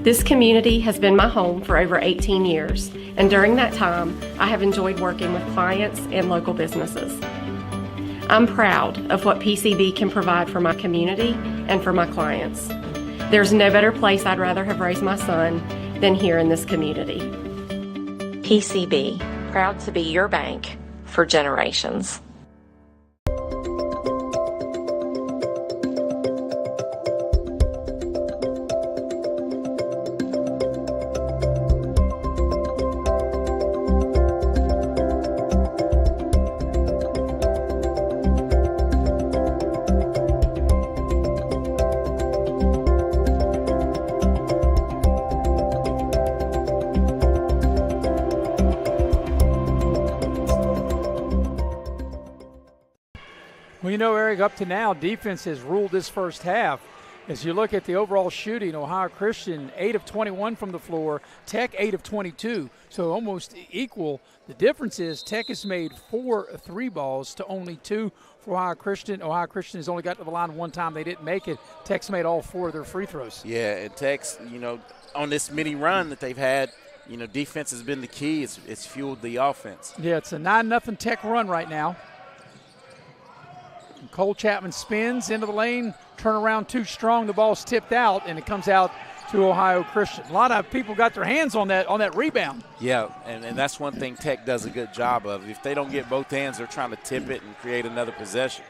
This community has been my home for over 18 years, and during that time, I have enjoyed working with clients and local businesses. I'm proud of what PCB can provide for my community and for my clients. There's no better place I'd rather have raised my son than here in this community. PCB, proud to be your bank for generations. Well, you know, Eric, up to now, defense has ruled this first half. As you look at the overall shooting, Ohio Christian 8 of 21 from the floor, Tech 8 of 22, so almost equal. The difference is Tech has made 4 3 balls to only 2 for Ohio Christian. Ohio Christian has only got to the line one time. They didn't make it. Tech's made all 4 of their free throws. Yeah, and Tech's, you know, on this mini run that they've had, you know, defense has been the key. It's fueled the offense. Yeah, it's a 9-0 Tech run right now. Cole Chapman spins into the lane, turn around too strong, the ball's tipped out, and it comes out to Ohio Christian. A lot of people got their hands on that rebound. Yeah, and that's one thing Tech does a good job of. If they don't get both hands, they're trying to tip it and create another possession.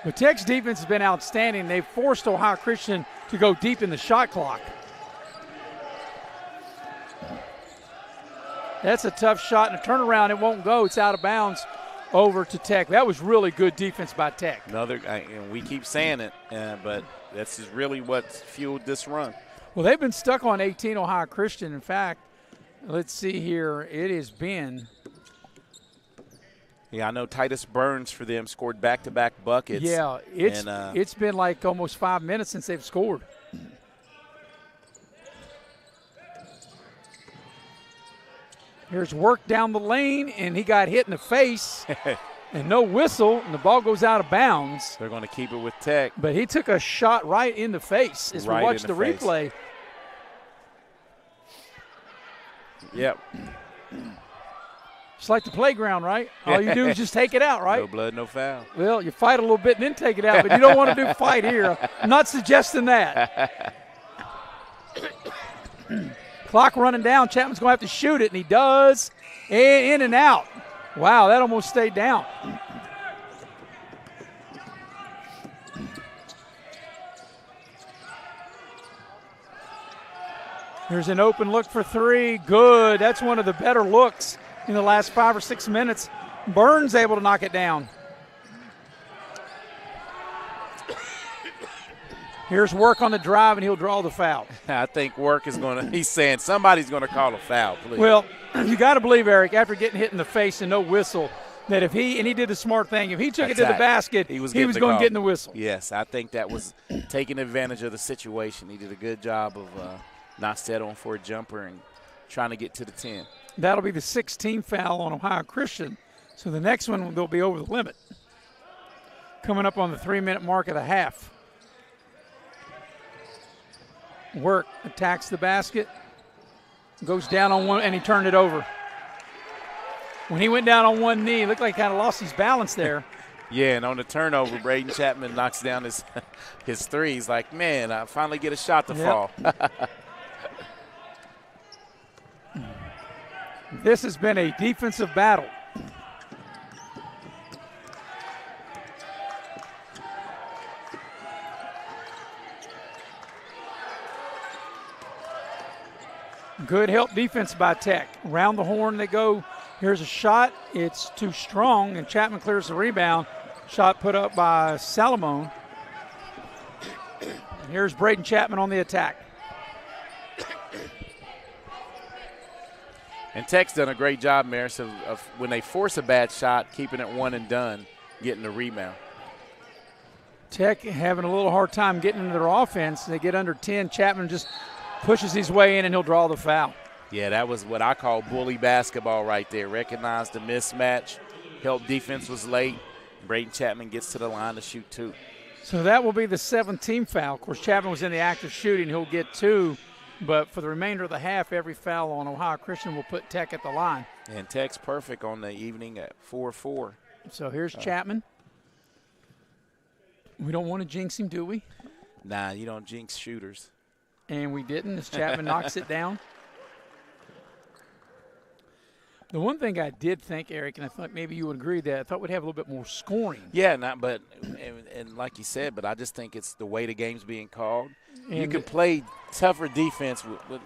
But Tech's defense has been outstanding. They've forced Ohio Christian to go deep in the shot clock. That's a tough shot, and a turnaround, it won't go. It's out of bounds. Over to Tech. That was really good defense by Tech. And we keep saying it, but this is really what's fueled this run. Well, they've been stuck on 18 Ohio Christian. In fact, let's see here. It has been. Yeah, I know Titus Burns for them scored back-to-back buckets. Yeah, it's been like almost 5 minutes since they've scored. Here's work down the lane, and he got hit in the face, and no whistle, and the ball goes out of bounds. They're going to keep it with Tech. But he took a shot right in the face as we watch the replay. Yep. It's like the playground, right? All you do is just take it out, right? No blood, no foul. Well, you fight a little bit and then take it out, but you don't want to do fight here. I'm not suggesting that. Clock running down. Chapman's going to have to shoot it, and he does. In and out. Wow, that almost stayed down. Here's an open look for 3. Good. That's one of the better looks in the last 5 or 6 minutes. Burns able to knock it down. Here's Work on the drive, and he'll draw the foul. I think Work is going to – he's saying somebody's going to call a foul, please. Well, you got to believe, Eric, after getting hit in the face and no whistle, that if he – and he did the smart thing. If he took it to the basket, he was going to get in the whistle. Yes, I think that was taking advantage of the situation. He did a good job of not settling for a jumper and trying to get to the 10. That'll be the 16th foul on Ohio Christian. So the next one will be over the limit. Coming up on the 3-minute mark of the half. Work attacks the basket, goes down on one, and he turned it over. When he went down on one knee, it looked like he kind of lost his balance there. Yeah, and on the turnover, Braden Chapman knocks down his three. He's like, man, I finally get a shot to fall. This has been a defensive battle. Good help defense by Tech. Around the horn they go. Here's a shot. It's too strong, and Chapman clears the rebound. Shot put up by Salomon. Here's Braden Chapman on the attack. And Tech's done a great job, Maris, of when they force a bad shot, keeping it one and done, getting the rebound. Tech having a little hard time getting into their offense. They get under 10. Chapman just pushes his way in, and he'll draw the foul. Yeah, that was what I call bully basketball right there. Recognized the mismatch, help defense was late, Braden Chapman gets to the line to shoot 2. So that will be the 7th team foul. Of course, Chapman was in the act of shooting. He'll get 2. But for the remainder of the half, every foul on Ohio Christian will put Tech at the line. And Tech's perfect on the evening at 4-4. So here's Chapman. We don't want to jinx him, do we? Nah, you don't jinx shooters. And we didn't as Chapman knocks it down. The one thing I did think, Eric, and I thought maybe you would agree that I thought we'd have a little bit more scoring. Yeah, and like you said, but I just think it's the way the game's being called. And you can play tougher defense with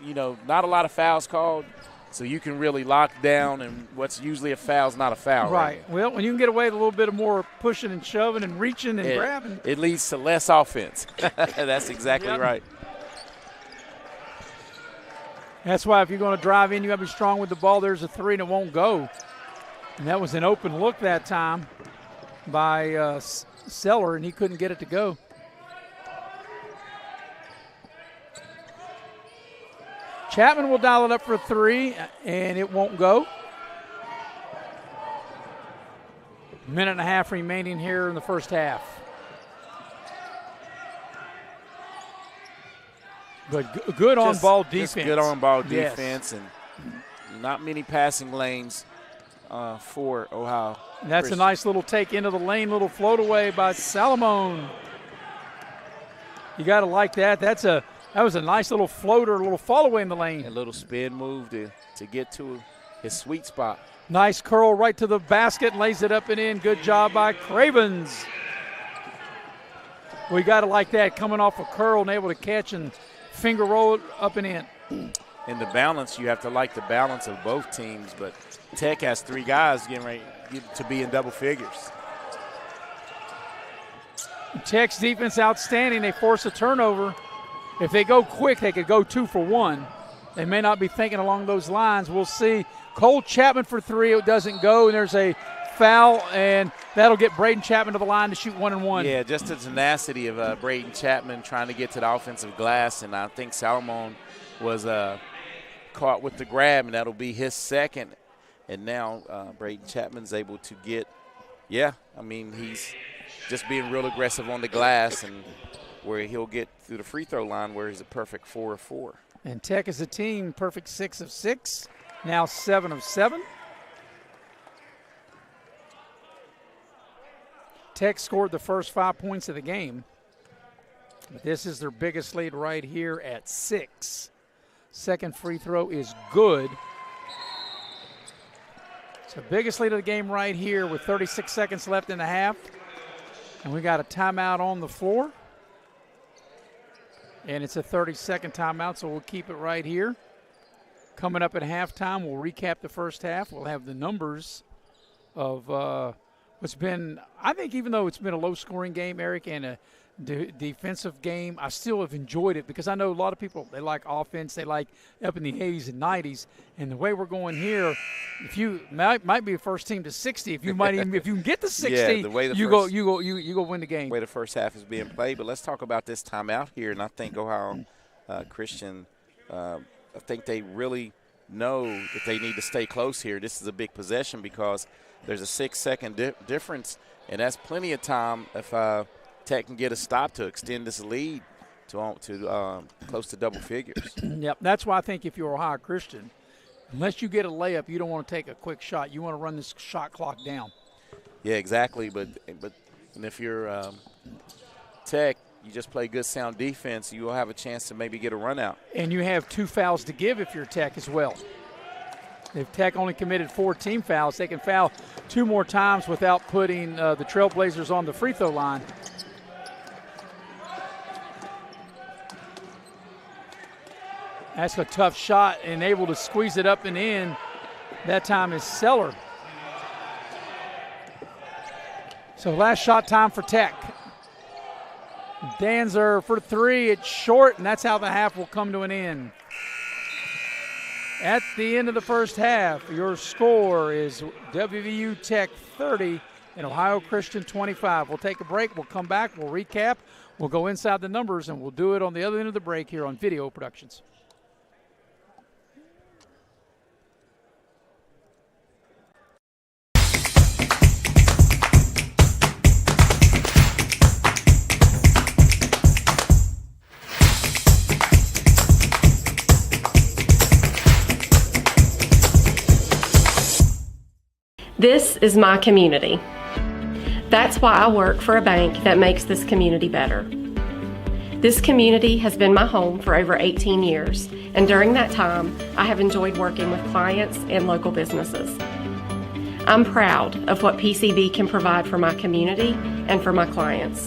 not a lot of fouls called, so you can really lock down, and what's usually a foul is not a foul. Right. Well, when you can get away with a little bit of more pushing and shoving and reaching and grabbing. It leads to less offense. That's exactly right. That's why if you're going to drive in, you got to be strong with the ball. There's a 3 and it won't go. And that was an open look that time by Seller, and he couldn't get it to go. Chapman will dial it up for a 3, and it won't go. Minute and a half remaining here in the first half. But good on-ball defense. Just good on-ball defense, and not many passing lanes for Ohio. And that's a nice little take into the lane, little float away by Salomon. You got to like that. That was a nice little floater, a little fall away in the lane. A little spin move to get to his sweet spot. Nice curl right to the basket, lays it up and in. Good job by Cravens. We got to like that, coming off a curl and able to catch and finger roll it up and in. In the balance, you have to like the balance of both teams, but Tech has 3 guys getting ready to be in double figures. Tech's defense outstanding. They force a turnover. If they go quick, they could go 2 for 1. They may not be thinking along those lines. We'll see. Cole Chapman for 3. It doesn't go, and there's a foul, and that'll get Braden Chapman to the line to shoot 1 and 1. Yeah, just the tenacity of Braden Chapman trying to get to the offensive glass, and I think Salomon was caught with the grab, and that'll be his second. And now Braden Chapman's able to get, he's just being real aggressive on the glass, and where he'll get through the free throw line where he's a perfect 4 of 4. And Tech as a team, perfect 6 of 6, now 7 of 7. Tech scored the first 5 points of the game. This is their biggest lead right here at 6. Second free throw is good. So biggest lead of the game right here with 36 seconds left in the half. And we got a timeout on the floor. And it's a 30-second timeout, so we'll keep it right here. Coming up at halftime, we'll recap the first half. We'll have the numbers of what's been, I think even though it's been a low-scoring game, Eric, and a defensive game, I still have enjoyed it because I know a lot of people, they like offense, they like up in the 80s and 90s, and the way we're going here, if you might be a first team to 60, if you can get to 60, the way you go win the game. The way the first half is being played, but let's talk about this timeout here, and I think Ohio Christian, I think they really know that they need to stay close here. This is a big possession because there's a 6-second difference, and that's plenty of time if Tech can get a stop to extend this lead to close to double figures. Yep, that's why I think if you're Ohio Christian, unless you get a layup, you don't want to take a quick shot. You want to run this shot clock down. Yeah, exactly. But if you're Tech, you just play good sound defense, you will have a chance to maybe get a run out. And you have 2 fouls to give if you're Tech as well. If Tech only committed 4 team fouls, they can foul 2 more times without putting the Trailblazers on the free throw line. That's a tough shot and able to squeeze it up and in. That time is Seller. So last shot time for Tech. Danzer for 3. It's short, and that's how the half will come to an end. At the end of the first half, your score is WVU Tech 30 and Ohio Christian 25. We'll take a break. We'll come back. We'll recap. We'll go inside the numbers, and we'll do it on the other end of the break here on Video Productions. This is my community. That's why I work for a bank that makes this community better. This community has been my home for over 18 years, and during that time, I have enjoyed working with clients and local businesses. I'm proud of what PCB can provide for my community and for my clients.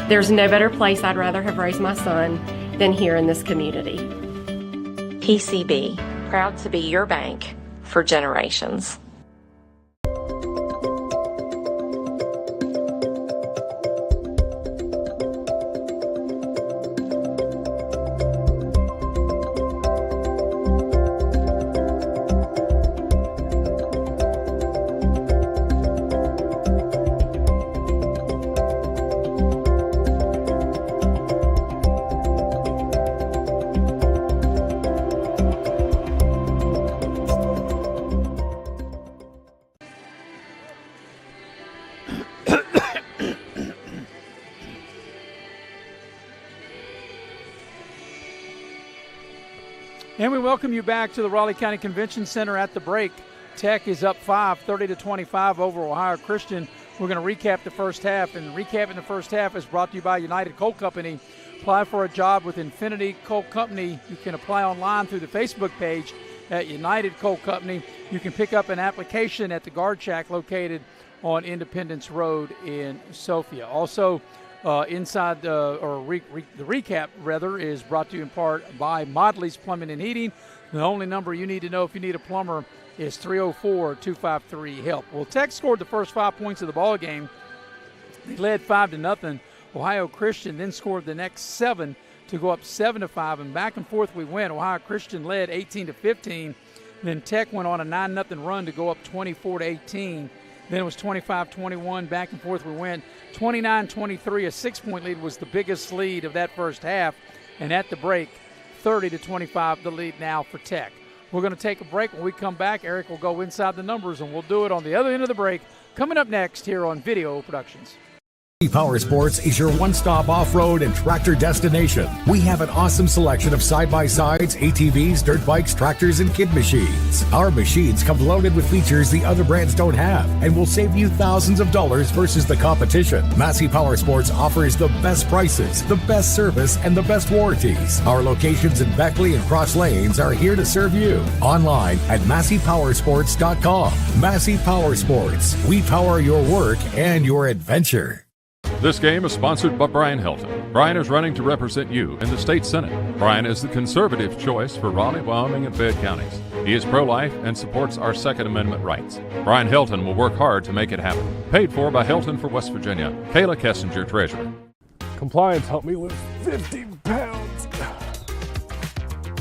There's no better place I'd rather have raised my son than here in this community. PCB, proud to be your bank for generations. And we welcome you back to the Raleigh County Convention Center at the break. Tech is up 5, 30-25 over Ohio Christian. We're going to recap the first half, and recapping the first half is brought to you by United Coal Company. Apply for a job with Infinity Coal Company. You can apply online through the Facebook page at United Coal Company. You can pick up an application at the Guard Shack located on Independence Road in Sophia. Also, the recap is brought to you in part by Modley's Plumbing and Heating. The only number you need to know if you need a plumber is 304-253-HELP. Well, Tech scored the first 5 points of the ball game. They led 5-0. Ohio Christian then scored the next 7 to go up 7-5, and back and forth we went. Ohio Christian led 18-15. Then Tech went on a 9-0 run to go up 24-18. Then it was 25-21, back and forth we went. 29-23, a 6-point lead was the biggest lead of that first half. And at the break, 30-25, the lead now for Tech. We're going to take a break. When we come back, Eric will go inside the numbers, and we'll do it on the other end of the break. Coming up next here on Video Productions. Power Sports is your one-stop off-road and tractor destination. We have an awesome selection of side-by-sides, ATVs, dirt bikes, tractors, and kid machines. Our machines come loaded with features the other brands don't have and will save you thousands of dollars versus the competition. Massey Power Sports offers the best prices, the best service, and the best warranties. Our locations in Beckley and Cross Lanes are here to serve you. Online at MasseyPowersports.com. Massey Power Sports. We power your work and your adventure. This game is sponsored by Brian Helton. Brian is running to represent you in the state senate. Brian is the conservative choice for Raleigh, Wyoming, and Fayette counties. He is pro-life and supports our Second Amendment rights. Brian Helton will work hard to make it happen. Paid for by Helton for West Virginia. Kayla Kessinger, Treasurer. Compliance helped me lose 50 pounds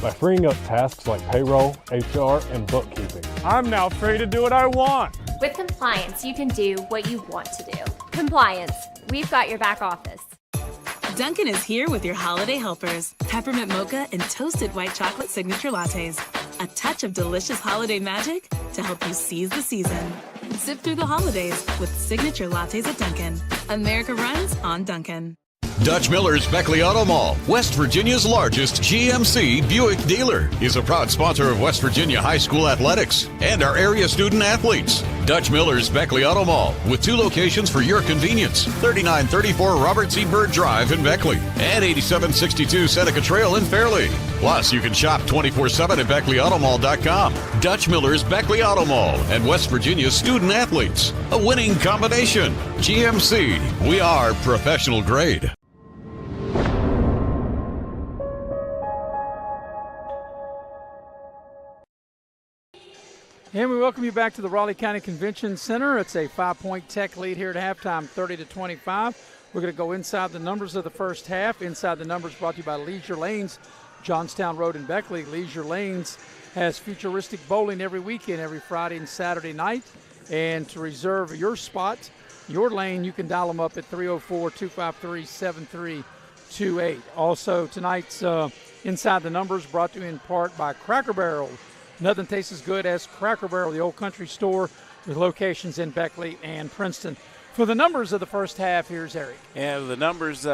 by freeing up tasks like payroll, HR, and bookkeeping. I'm now free to do what I want. With compliance, you can do what you want to do. Compliance, we've got your back office. Dunkin' is here with your holiday helpers. Peppermint mocha and toasted white chocolate signature lattes. A touch of delicious holiday magic to help you seize the season. Sip through the holidays with signature lattes at Dunkin'. America runs on Dunkin'. Dutch Miller's Beckley Auto Mall, West Virginia's largest GMC Buick dealer, is a proud sponsor of West Virginia high school athletics and our area student athletes. Dutch Miller's Beckley Auto Mall, with 2 locations for your convenience: 3934 Robert C. Byrd Drive in Beckley and 8762 Seneca Trail in Fairleigh. Plus, you can shop 24/7 at BeckleyAutomall.com. Dutch Miller's Beckley Auto Mall and West Virginia's student athletes. A winning combination. GMC, we are professional grade. And we welcome you back to the Raleigh County Convention Center. It's a 5-point Tech lead here at halftime, 30-25. We're going to go inside the numbers of the first half. Inside the numbers brought to you by Leisure Lanes, Johnstown Road in Beckley. Leisure Lanes has futuristic bowling every weekend, every Friday and Saturday night. And to reserve your spot, your lane, you can dial them up at 304-253-7328. Also, tonight's Inside the Numbers brought to you in part by Cracker Barrel. Nothing tastes as good as Cracker Barrel, the old country store with locations in Beckley and Princeton. For the numbers of the first half, here's Eric. Yeah, the numbers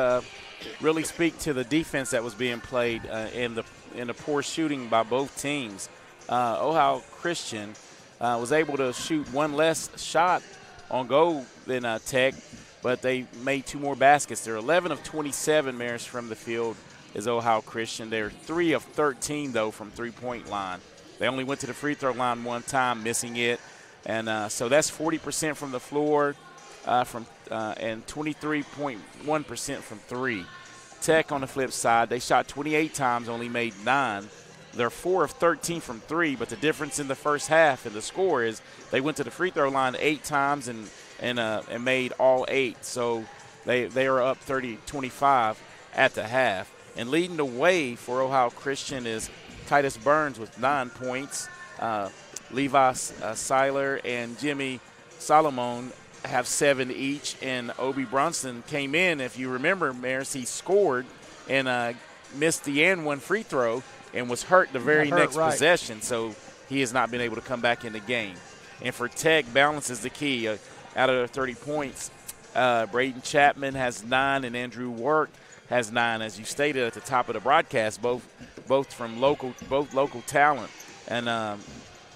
really speak to the defense that was being played in the poor shooting by both teams. Ohio Christian was able to shoot one less shot on goal than Tech, but they made 2 more baskets. They're 11 of 27, Maris, from the field is Ohio Christian. They're 3 of 13, though, from three-point line. They only went to the free throw line one time, missing it. And so that's 40% from the floor and 23.1% from 3. Tech, on the flip side, they shot 28 times, only made 9. They're 4 of 13 from 3, but the difference in the first half in the score is they went to the free throw line 8 times and made all 8. So they are up 30-25 at the half. And leading the way for Ohio Christian is Titus Burns with 9 points. Levi Seiler and Jimmy Solomon have 7 each, and Obi Brunson came in. If you remember, Maris, he scored and missed the and one free throw and was hurt the very next possession, so he has not been able to come back in the game. And for Tech, balance is the key. Out of their 30 points, Braden Chapman has 9 and Andrew Work has 9, as you stated at the top of the broadcast, both from local talent. And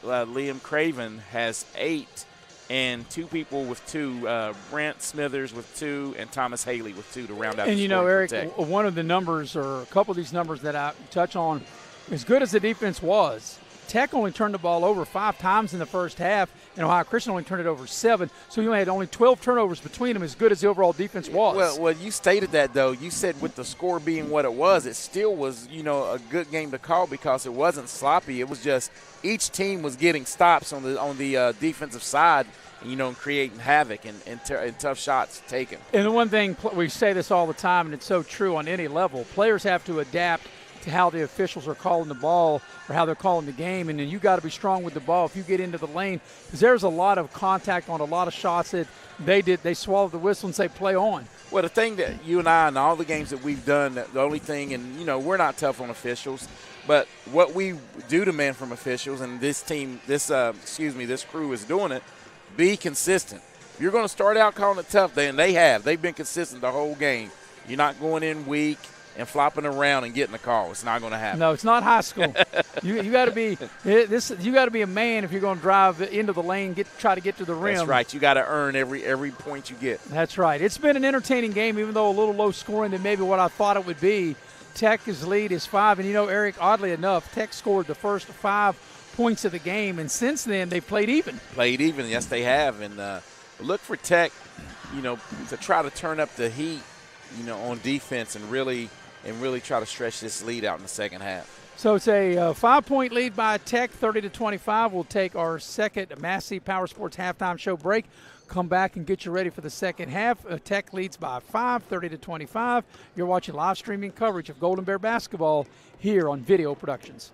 Liam Craven has 8, and 2 people with 2, Brent Smithers with 2, and Thomas Haley with 2 to round out. And the you know, Eric, one of the numbers, or a couple of these numbers that I touch on, as good as the defense was, Tech only turned the ball over 5 times in the first half, and Ohio Christian only turned it over 7. So you had only 12 turnovers between them, as good as the overall defense was. Well, you stated that, though. You said with the score being what it was, it still was, a good game to call because it wasn't sloppy. It was just each team was getting stops on the defensive side, and creating havoc and tough shots taken. And the one thing, we say this all the time, and it's so true on any level, players have to adapt to how the officials are calling the ball or how they're calling the game, and then you got to be strong with the ball if you get into the lane, because there's a lot of contact on a lot of shots that they swallowed the whistle and say play on. Well, the thing that you and I and all the games that we've done, the only thing, and we're not tough on officials, but what we do demand from officials, and this team, this crew is doing it, be consistent. If you're going to start out calling it tough, then they've been consistent the whole game. You're not going in weak and flopping around and getting a call. It's not going to happen. No, it's not high school. you got to be You got to be a man if you're going to drive into the lane, try to get to the rim. That's right. You got to earn every point you get. That's right. It's been an entertaining game, even though a little low scoring than maybe what I thought it would be. Tech's lead is 5, and Eric, oddly enough, Tech scored the first 5 points of the game, and since then they've played even. Yes, they have, and look for Tech, to try to turn up the heat, on defense and really try to stretch this lead out in the second half. So it's a 5-point lead by Tech, 30-25. We'll take our second Massey Power Sports halftime show break. Come back and get you ready for the second half. Tech leads by 5, 30-25. You're watching live streaming coverage of Golden Bear basketball here on Video Productions.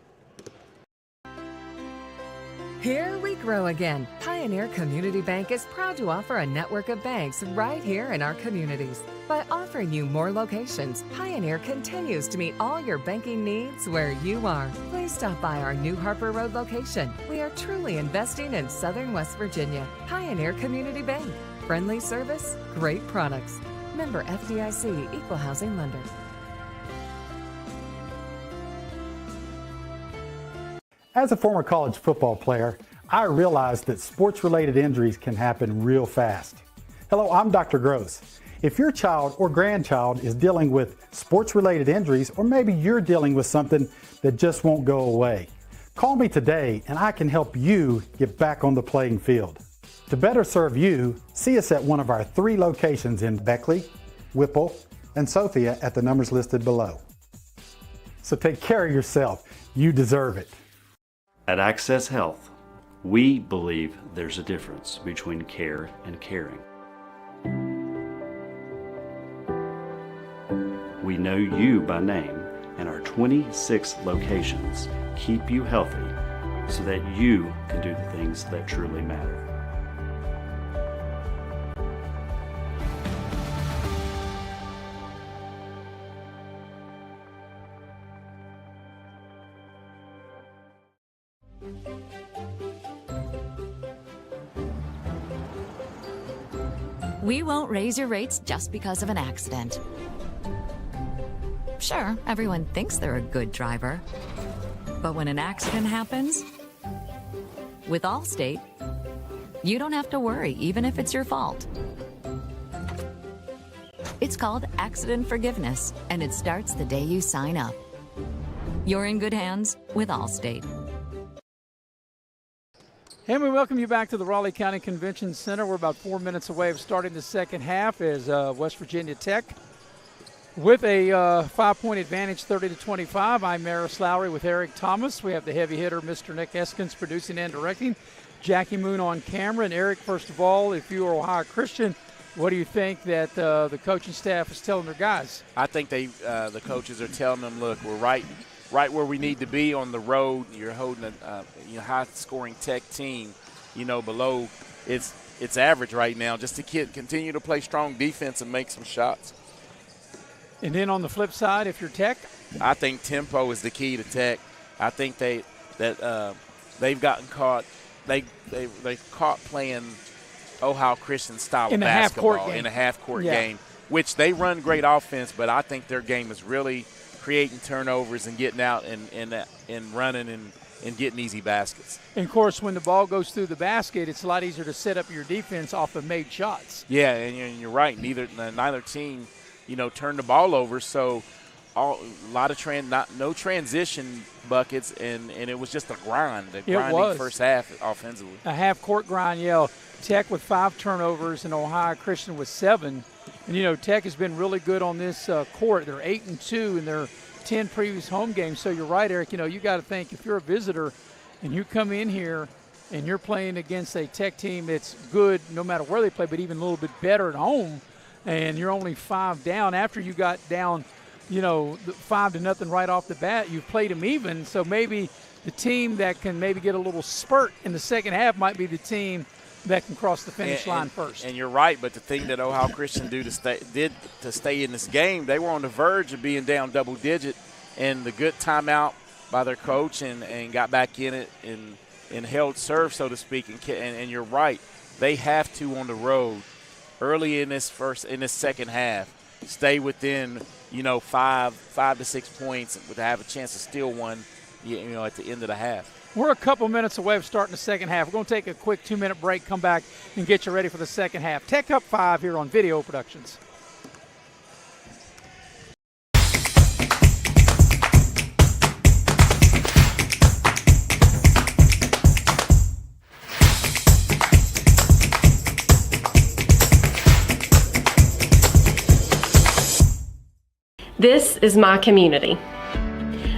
Here we grow again. Pioneer Community Bank is proud to offer a network of banks right here in our communities. By offering you more locations, Pioneer continues to meet all your banking needs where you are. Please stop by our New Harper Road location. We are truly investing in Southern West Virginia. Pioneer Community Bank. Friendly service, great products. Member FDIC, Equal Housing Lender. As a former college football player, I realized that sports-related injuries can happen real fast. Hello, I'm Dr. Gross. If your child or grandchild is dealing with sports-related injuries, or maybe you're dealing with something that just won't go away, call me today and I can help you get back on the playing field. To better serve you, see us at one of our 3 locations in Beckley, Whipple, and Sophia at the numbers listed below. So take care of yourself. You deserve it. At Access Health, we believe there's a difference between care and caring. We know you by name, and our 26 locations keep you healthy so that you can do the things that truly matter. We won't raise your rates just because of an accident. Sure, everyone thinks they're a good driver. But when an accident happens, With Allstate, you don't have to worry, even if it's your fault. It's called accident forgiveness, and it starts the day you sign up. You're in good hands with Allstate. And we welcome you back to the Raleigh County Convention Center. We're about 4 minutes away of starting the second half as West Virginia Tech with a 5-point advantage, 30-25. I'm Maris Lowry with Eric Thomas. We have the heavy hitter, Mr. Nick Eskins, producing and directing. Jackie Moon on camera. And Eric, first of all, if you are Ohio Christian, what do you think that the coaching staff is telling their guys? I think the coaches are telling them, look, we're right where we need to be on the road. You're holding a high-scoring Tech team, below its average right now, just to continue to play strong defense and make some shots. And then on the flip side, if you're Tech? I think tempo is the key to Tech. I think they've gotten caught. They caught playing Ohio Christian style of basketball in a half-court game, which they run great offense, but I think their game is really creating turnovers and getting out and running and getting easy baskets. And, of course, when the ball goes through the basket, it's a lot easier to set up your defense off of made shots. Yeah, and you're right. Neither team, turned the ball over, so no transition buckets, and it was just a grinding first half offensively. A half-court grind, Tech with 5 turnovers and Ohio Christian with 7. And, Tech has been really good on this court. They're 8-2 in their 10 previous home games. So you're right, Eric. You got to think if you're a visitor and you come in here and you're playing against a Tech team that's good no matter where they play, but even a little bit better at home, and you're only 5 down after you got down, 5-0 right off the bat, you've played them even. So maybe the team that can maybe get a little spurt in the second half might be the team that can cross the finish line first. And you're right, but the thing that Ohio Christian did to stay in this game, they were on the verge of being down double-digit, and the good timeout by their coach and got back in it and held serve, so to speak. And you're right, they have to on the road early in this second half stay within 5 to 6 points to have a chance to steal one at the end of the half. We're a couple minutes away from starting the second half. We're going to take a quick 2-minute break, come back, and get you ready for the second half. Tech Up 5 here on Video Productions. This is my community.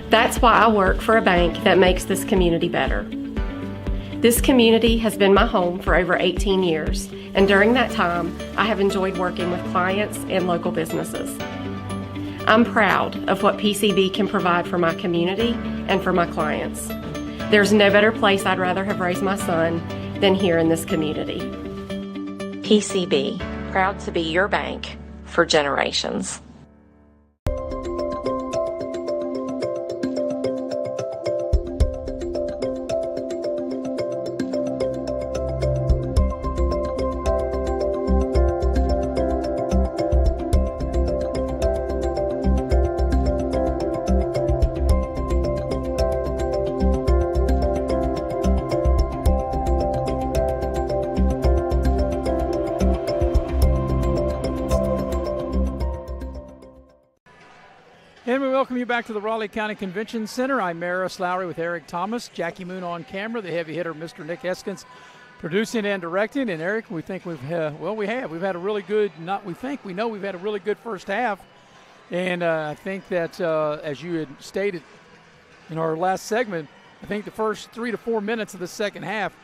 That's why I work for a bank that makes this community better. This community has been my home for over 18 years, and during that time, I have enjoyed working with clients and local businesses. I'm proud of what PCB can provide for my community and for my clients. There's no better place I'd rather have raised my son than here in this community. PCB, proud to be your bank for generations. And we welcome you back to the Raleigh County Convention Center. I'm Maris Lowry with Eric Thomas, Jackie Moon on camera, the heavy hitter, Mr. Nick Eskins, producing and directing. And Eric, we think we've had a really good, we know we've had a really good first half. And I think that, as you had stated in our last segment, I think the first 3 to 4 minutes of the second half,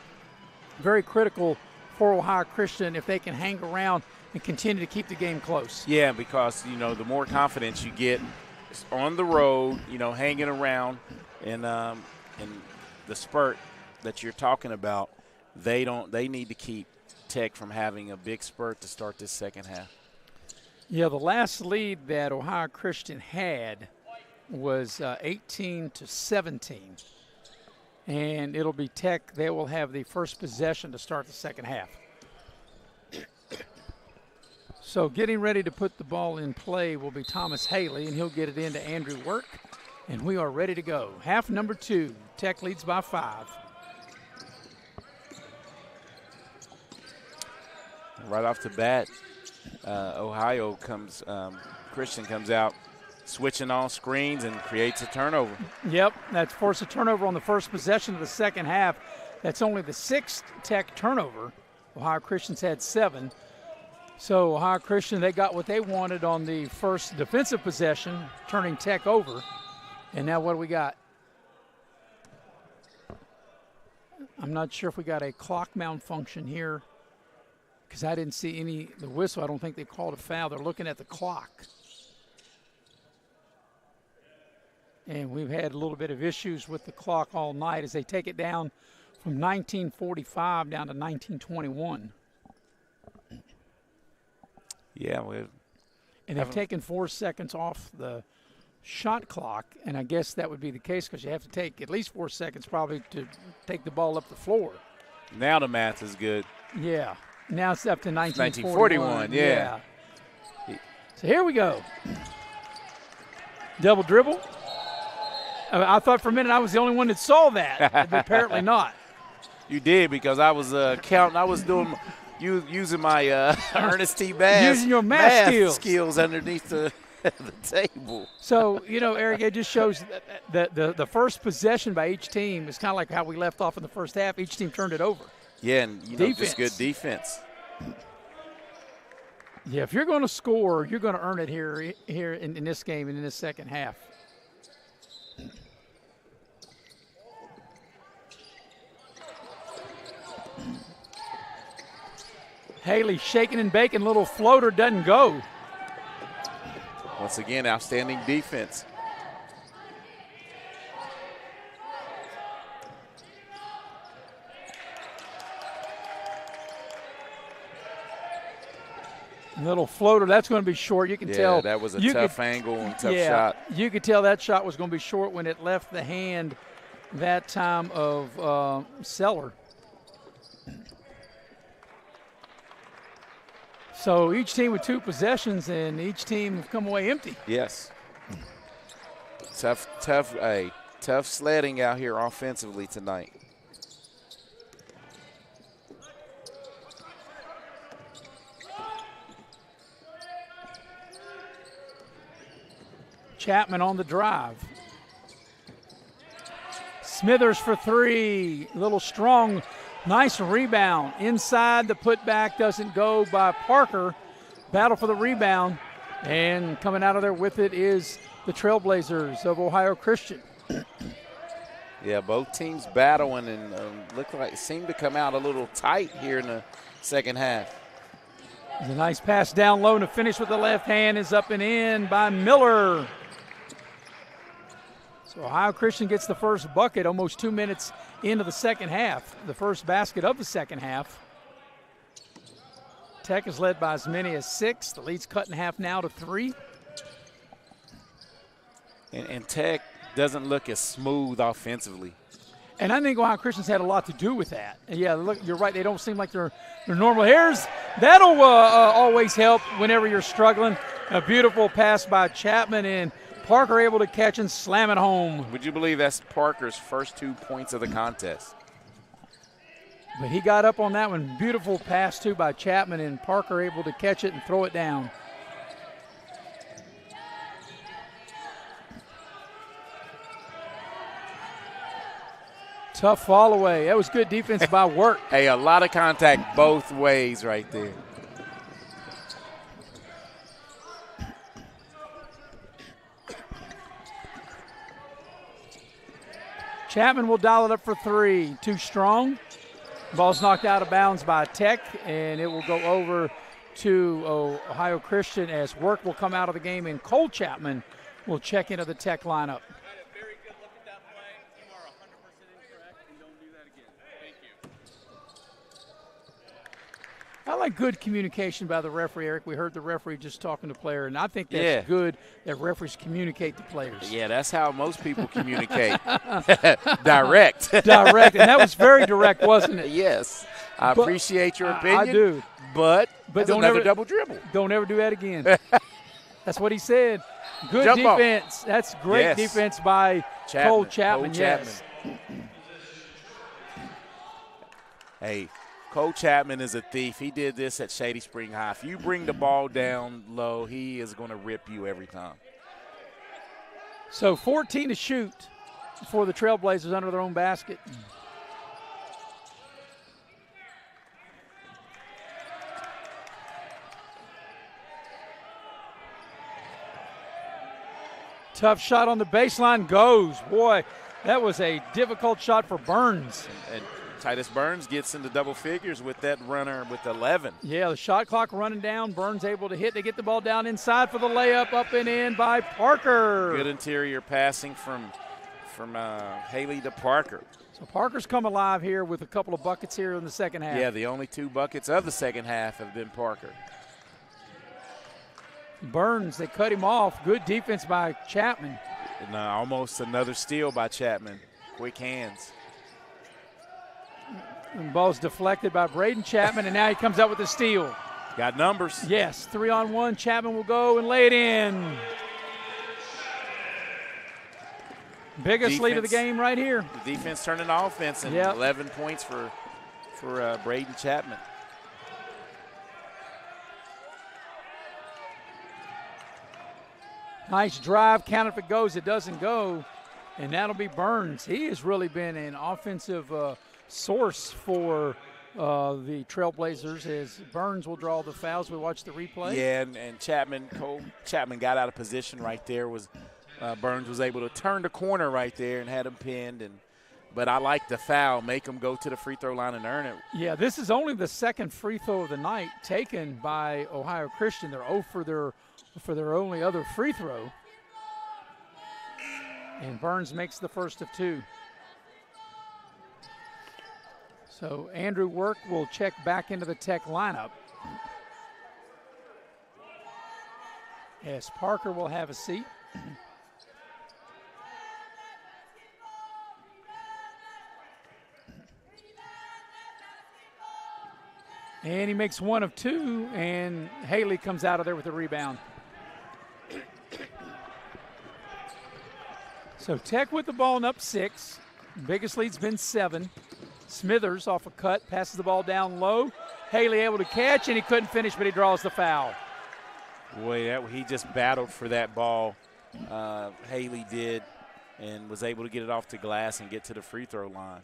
very critical for Ohio Christian if they can hang around and continue to keep the game close. Yeah, because, the more confidence you get on the road, hanging around, and the spurt that you're talking about, they need to keep Tech from having a big spurt to start this second half. Yeah, the last lead that Ohio Christian had was 18-17, and it'll be Tech. They will have the first possession to start the second half. So getting ready to put the ball in play will be Thomas Haley, and he'll get it into Andrew Work, and we are ready to go. Half number 2, Tech leads by 5. right off the bat, Christian comes out switching on screens and creates a turnover. Yep, that's forced a turnover on the first possession of the second half. That's only the 6th Tech turnover. Ohio Christian's had 7. So Ohio Christian, they got what they wanted on the first defensive possession, turning Tech over. And now what do we got? I'm not sure if we got a clock malfunction here because I didn't see the whistle. I don't think they called a foul. They're looking at the clock. And we've had a little bit of issues with the clock all night as they take it down from 1945 down to 1921. Yeah, and they've taken 4 seconds off the shot clock, and I guess that would be the case because you have to take at least 4 seconds probably to take the ball up the floor. Now the math is good. Yeah. Now it's up to 1941. Yeah. So here we go. Double dribble. I thought for a minute I was the only one that saw that, but apparently not. You did, because I was counting. I was doing using my Ernest T. Bass using your math skills underneath the table. So, Eric, it just shows that the first possession by each team is kind of like how we left off in the first half. Each team turned it over. Yeah, and just good defense. Yeah, if you're going to score, you're going to earn it here in this game and in this second half. Haley shaking and baking, little floater doesn't go. Once again, outstanding defense. Little floater, that's going to be short. You can tell. Yeah, that was a tough angle and tough shot. You could tell that shot was going to be short when it left the hand that time of Seller. So each team with 2 possessions, and each team have come away empty. Yes. Tough sledding out here offensively tonight. Chapman on the drive. Smithers for 3. A little strong. Nice rebound. Inside, the putback doesn't go by Parker. Battle for the rebound. And coming out of there with it is the Trailblazers of Ohio Christian. Yeah, both teams battling and seem to come out a little tight here in the second half. There's a nice pass down low, and the finish with the left hand is up and in by Miller. So Ohio Christian gets the first bucket almost 2 minutes into the second half, the first basket of the second half. Tech is led by as many as 6. The lead's cut in half now to 3. And Tech doesn't look as smooth offensively. And I think Ohio Christian's had a lot to do with that. And yeah, look, you're right. They don't seem like they're normal. That'll always help whenever you're struggling. A beautiful pass by Chapman, and Parker able to catch and slam it home. Would you believe that's Parker's first 2 points of the contest? But he got up on that one. Beautiful pass, too, by Chapman, and Parker able to catch it and throw it down. Tough fall away. That was good defense by Work. Hey, a lot of contact both ways right there. Chapman will dial it up for 3. Too strong. Ball's knocked out of bounds by Tech, and it will go over to Ohio Christian as Work will come out of the game, and Cole Chapman will check into the Tech lineup. I like good communication by the referee, Eric. We heard the referee just talking to the player, and I think that's good that referees communicate to players. Yeah, that's how most people communicate. Direct. Direct, and that was very direct, wasn't it? Yes. I appreciate your opinion. I do. But don't ever double dribble. Don't ever do that again. That's what he said. Good Jump defense. Off. That's great defense by Cole Chapman. Yes. Hey, Cole Chapman is a thief. He did this at Shady Spring High. If you bring the ball down low, he is going to rip you every time. So 14 to shoot for the Trailblazers under their own basket. Tough shot on the baseline, goes. Boy, that was a difficult shot for Burns. And Titus Burns gets into double figures with that runner with 11. Yeah, the shot clock running down. Burns able to hit. They get the ball down inside for the layup, up and in by Parker. Good interior passing from Haley to Parker. So Parker's come alive here with a couple of buckets here in the second half. Yeah, the only 2 buckets of the second half have been Parker. Burns, they cut him off. Good defense by Chapman. And, almost another steal by Chapman. Quick hands. And the ball's deflected by Braden Chapman, and now he comes up with the steal. Got numbers. Yes, 3-on-1. Chapman will go and lay it in. Biggest lead of the game right here. The defense turning to offense, and 11 points for Braden Chapman. Nice drive, count if it goes, it doesn't go, and that'll be Burns. He has really been an offensive source for the Trailblazers as Burns will draw the fouls. We watch the replay. Yeah, and Cole Chapman got out of position right there. Burns was able to turn the corner right there and had him pinned. But I like the foul, make him go to the free throw line and earn it. Yeah, this is only the second free throw of the night taken by Ohio Christian. They're 0 for their only other free throw. And Burns makes the first of 2. So Andrew Work will check back into the Tech lineup. Yes, Parker will have a seat. And he makes 1 of 2, and Haley comes out of there with a rebound. So Tech with the ball and up 6. Biggest lead's been 7. Smithers off a cut, passes the ball down low. Haley able to catch, and he couldn't finish, but he draws the foul. Boy, he just battled for that ball. Haley did, and was able to get it off the glass and get to the free throw line.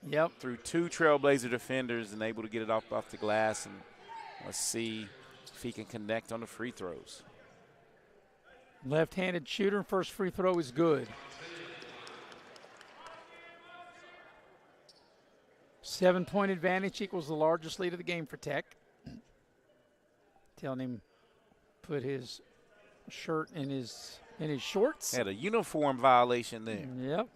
Yep. Through 2 Trailblazer defenders and able to get it off the glass, and let's see if he can connect on the free throws. Left-handed shooter, first free throw is good. 7-point advantage equals the largest lead of the game for Tech. Telling him put his shirt in his shorts. Had a uniform violation there. Yep.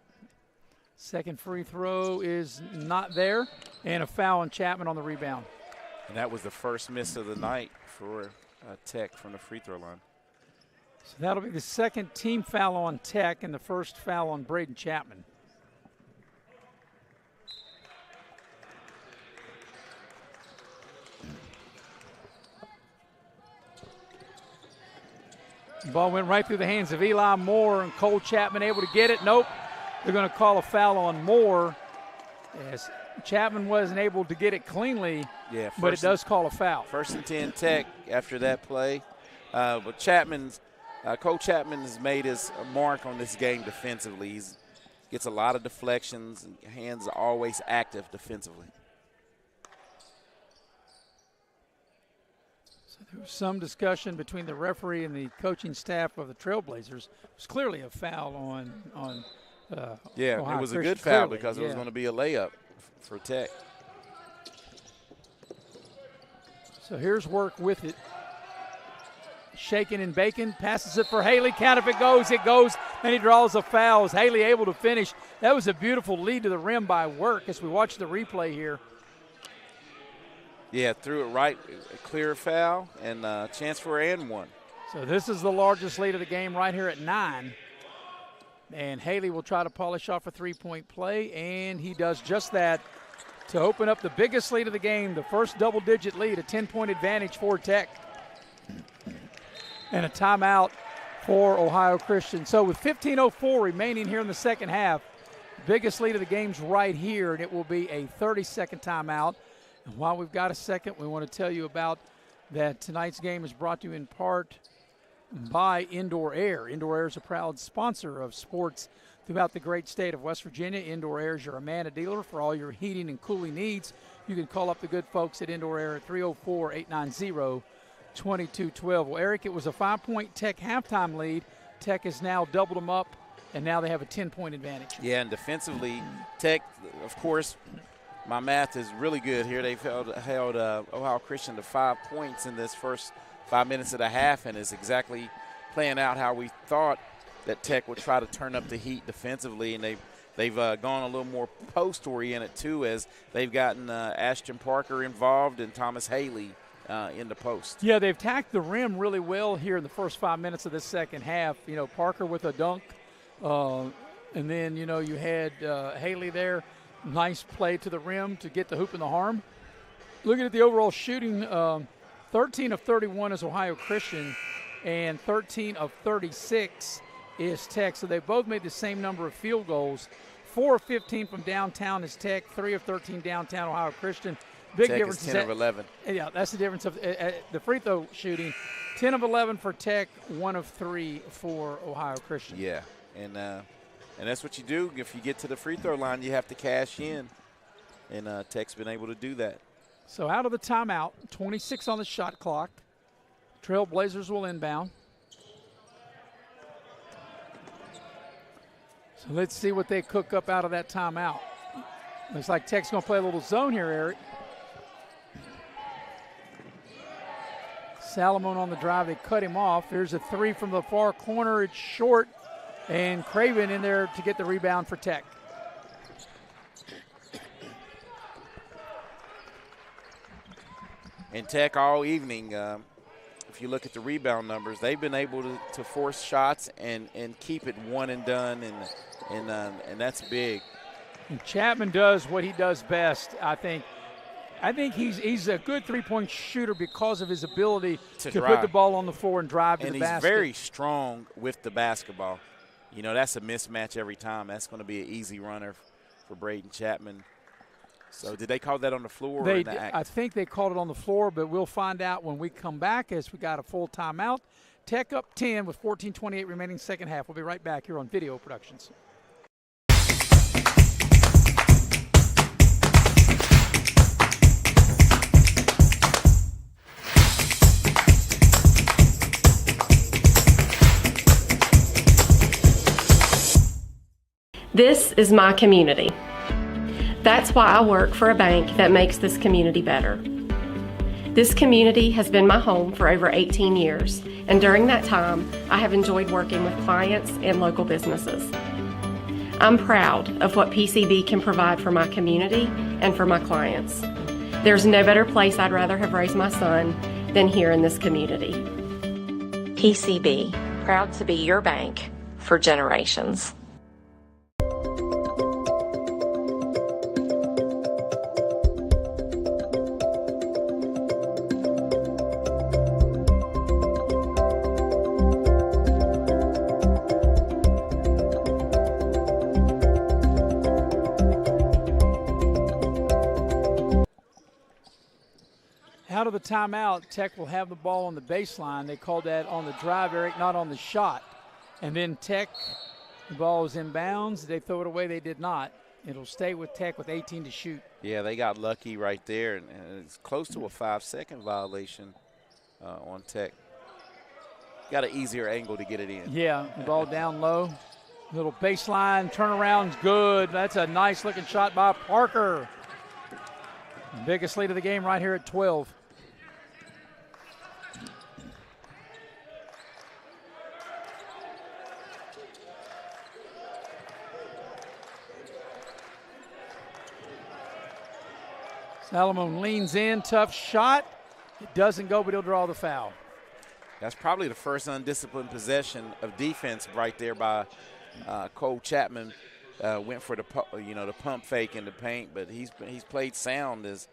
Second free throw is not there, and a foul on Chapman on the rebound. And that was the first miss of the night for Tech from the free throw line. So that'll be the second team foul on Tech and the first foul on Braden Chapman. The ball went right through the hands of Eli Moore, and Cole Chapman able to get it. Nope. They're going to call a foul on Moore. As Chapman wasn't able to get it cleanly, but it does call a foul. 1st and 10 Tech after that play. But Cole Chapman has made his mark on this game defensively. He gets a lot of deflections, and hands are always active defensively. So there was some discussion between the referee and the coaching staff of the Trailblazers. It was clearly a foul on Ohio it was a good Christian, foul clearly, because it was going to be a layup for Tech. So here's Work with it. Shaking and baking, passes it for Haley. Count if it goes, then he draws a foul. Is Haley able to finish? That was a beautiful lead to the rim by Work as we watch the replay here. Yeah, threw it right, a clear foul, and a chance for and one. So this is the largest lead of the game right here at 9. And Haley will try to polish off a three-point play, and he does just that to open up the biggest lead of the game, the first double-digit lead, a 10-point advantage for Tech. And a timeout for Ohio Christian. So with 15:04 remaining here in the second half, biggest lead of the game's right here, and it will be a 30-second timeout. And while we've got a second, we want to tell you about that tonight's game is brought to you in part by Indoor Air. Indoor Air is a proud sponsor of sports throughout the great state of West Virginia. Indoor Air is your Amana dealer for all your heating and cooling needs. You can call up the good folks at Indoor Air at 304-890-2212. Well, Eric, it was a 5-point Tech halftime lead. Tech has now doubled them up, and now they have a 10-point advantage. Yeah, and defensively, Tech, of course, my math is really good here. They've held Ohio Christian to 5 points in this first 5 minutes of the half, and is exactly playing out how we thought that Tech would try to turn up the heat defensively, and they've gone a little more post-oriented too, as they've gotten Ashton Parker involved and Thomas Haley in the post. Yeah, they've tacked the rim really well here in the first 5 minutes of this second half. You know, Parker with a dunk, and then, you know, you had Haley there. Nice play to the rim to get the hoop in the harm. Looking at the overall shooting, 13 of 31 is Ohio Christian, and 13 of 36 is Tech. So they both made the same number of field goals. 4 of 15 from downtown is Tech, 3 of 13 downtown Ohio Christian. Big Tech difference is 10 of 11. Yeah, that's the difference of the free throw shooting. 10 of 11 for Tech, 1 of 3 for Ohio Christian. Yeah, and that's what you do. If you get to the free throw line, you have to cash in, and Tech's been able to do that. So out of the timeout, 26 on the shot clock. Trailblazers will inbound. So let's see what they cook up out of that timeout. Looks like Tech's going to play a little zone here, Eric. Salomon on the drive. They cut him off. There's a three from the far corner. It's short. And Craven in there to get the rebound for Tech. And Tech all evening, if you look at the rebound numbers, they've been able to force shots and keep it one and done, and that's big. And Chapman does what he does best, I think. I think he's a good three-point shooter because of his ability to put the ball on the floor and drive to the basket. And he's very strong with the basketball. You know, that's a mismatch every time. That's going to be an easy runner for Braden Chapman. So did they call that on the floor or in the act? I think they called it on the floor, but we'll find out when we come back as we got a full timeout. Tech up 10 with 14:28 remaining second half. We'll be right back here on Video Productions. This is my community. That's why I work for a bank that makes this community better. This community has been my home for over 18 years, and during that time, I have enjoyed working with clients and local businesses. I'm proud of what PCB can provide for my community and for my clients. There's no better place I'd rather have raised my son than here in this community. PCB, proud to be your bank for generations. Out of the timeout, Tech will have the ball on the baseline. They called that on the drive, Eric, not on the shot. And then Tech, the ball is inbounds. They throw it away. They did not. It'll stay with Tech with 18 to shoot. Yeah, they got lucky right there, and it's close to a 5-second violation on Tech. Got an easier angle to get it in. Yeah, the ball down low. Little baseline turnaround's good. That's a nice-looking shot by Parker. Biggest lead of the game right here at 12. Salomon leans in, tough shot. It doesn't go, but he'll draw the foul. That's probably the first undisciplined possession of defense right there by Cole Chapman. Went for the pump fake in the paint, but he's played sound as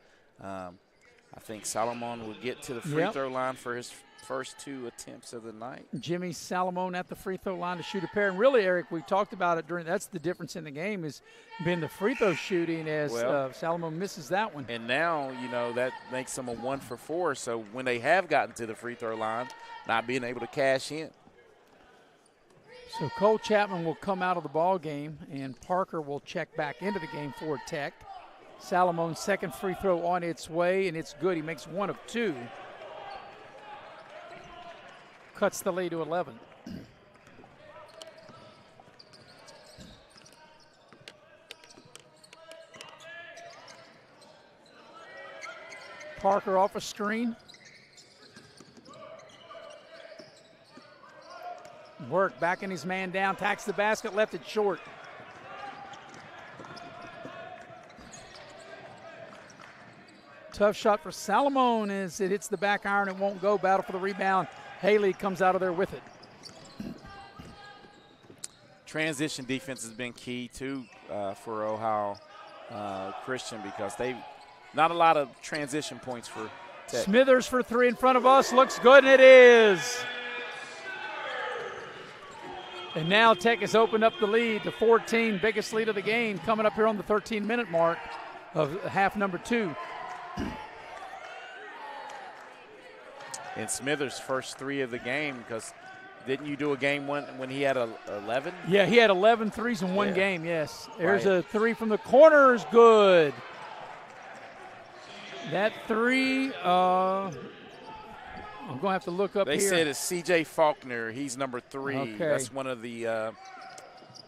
I think Salomon will get to the free throw line for his first 2 attempts of the night. Jimmy Salomon at the free throw line to shoot a pair. And really, Eric, we talked about it that's the difference in the game is been the free throw shooting as Salomon misses that one. And now, that makes them a 1 for 4. So when they have gotten to the free throw line, not being able to cash in. So Cole Chapman will come out of the ball game, and Parker will check back into the game for Tech. Salomon's second free throw on its way, and it's good. He makes 1 of 2. Cuts the lead to 11. Parker off a screen. Work backing his man down, tacks the basket, left it short. Tough shot for Salomon as it hits the back iron. It won't go. Battle for the rebound. Haley comes out of there with it. Transition defense has been key, too, for Ohio Christian because not a lot of transition points for Tech. Smithers for 3 in front of us. Looks good, and it is. And now Tech has opened up the lead to 14, biggest lead of the game, coming up here on the 13-minute mark of half number 2. And Smithers' first 3 of the game because didn't you do a game when he had 11? Yeah, he had 11 threes in one game, yes. There's a 3 from the corner is good. That 3, I'm going to have to look up here. They said it's C.J. Faulkner. He's number 3. Okay. That's one of the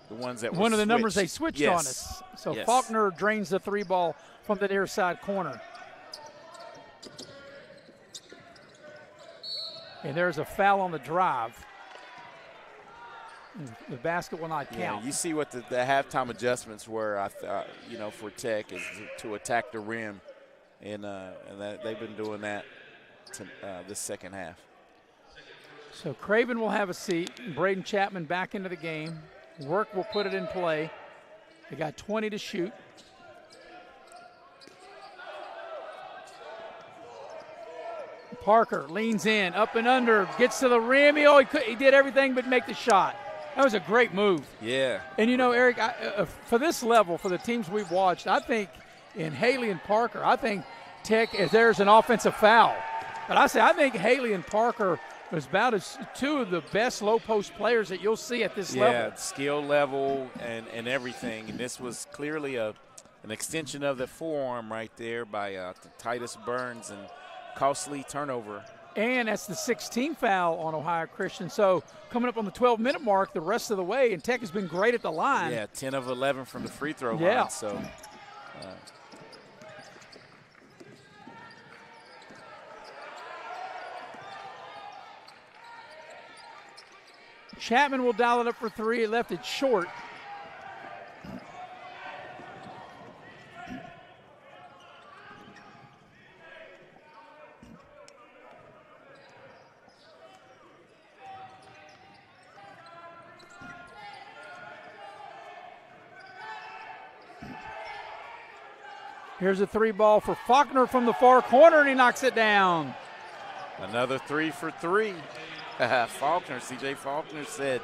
ones that one of the switched. numbers they switched on us. So Faulkner drains the 3 ball from the near side corner. And there's a foul on the drive. The basket will not count. Yeah, you see what the halftime adjustments were, for Tech is to attack the rim. And they've been doing that this second half. So Craven will have a seat. Braden Chapman back into the game. Work will put it in play. They got 20 to shoot. Parker leans in, up and under, gets to the rim. He did everything but make the shot. That was a great move. Yeah. And, Eric, for this level, for the teams we've watched, I think in Haley and Parker, I think Tech, if there's an offensive foul. But I think Haley and Parker was about as 2 of the best low-post players that you'll see at this level. Yeah, skill level and everything. And this was clearly an extension of the forearm right there by Titus Burns and costly turnover. And that's the 16th foul on Ohio Christian. So coming up on the 12-minute mark the rest of the way, and Tech has been great at the line. Yeah, 10 of 11 from the free throw line. So, Chapman will dial it up for 3. He left it short. Here's a 3 ball for Faulkner from the far corner, and he knocks it down. Another 3 for 3. Faulkner, C.J. Faulkner said,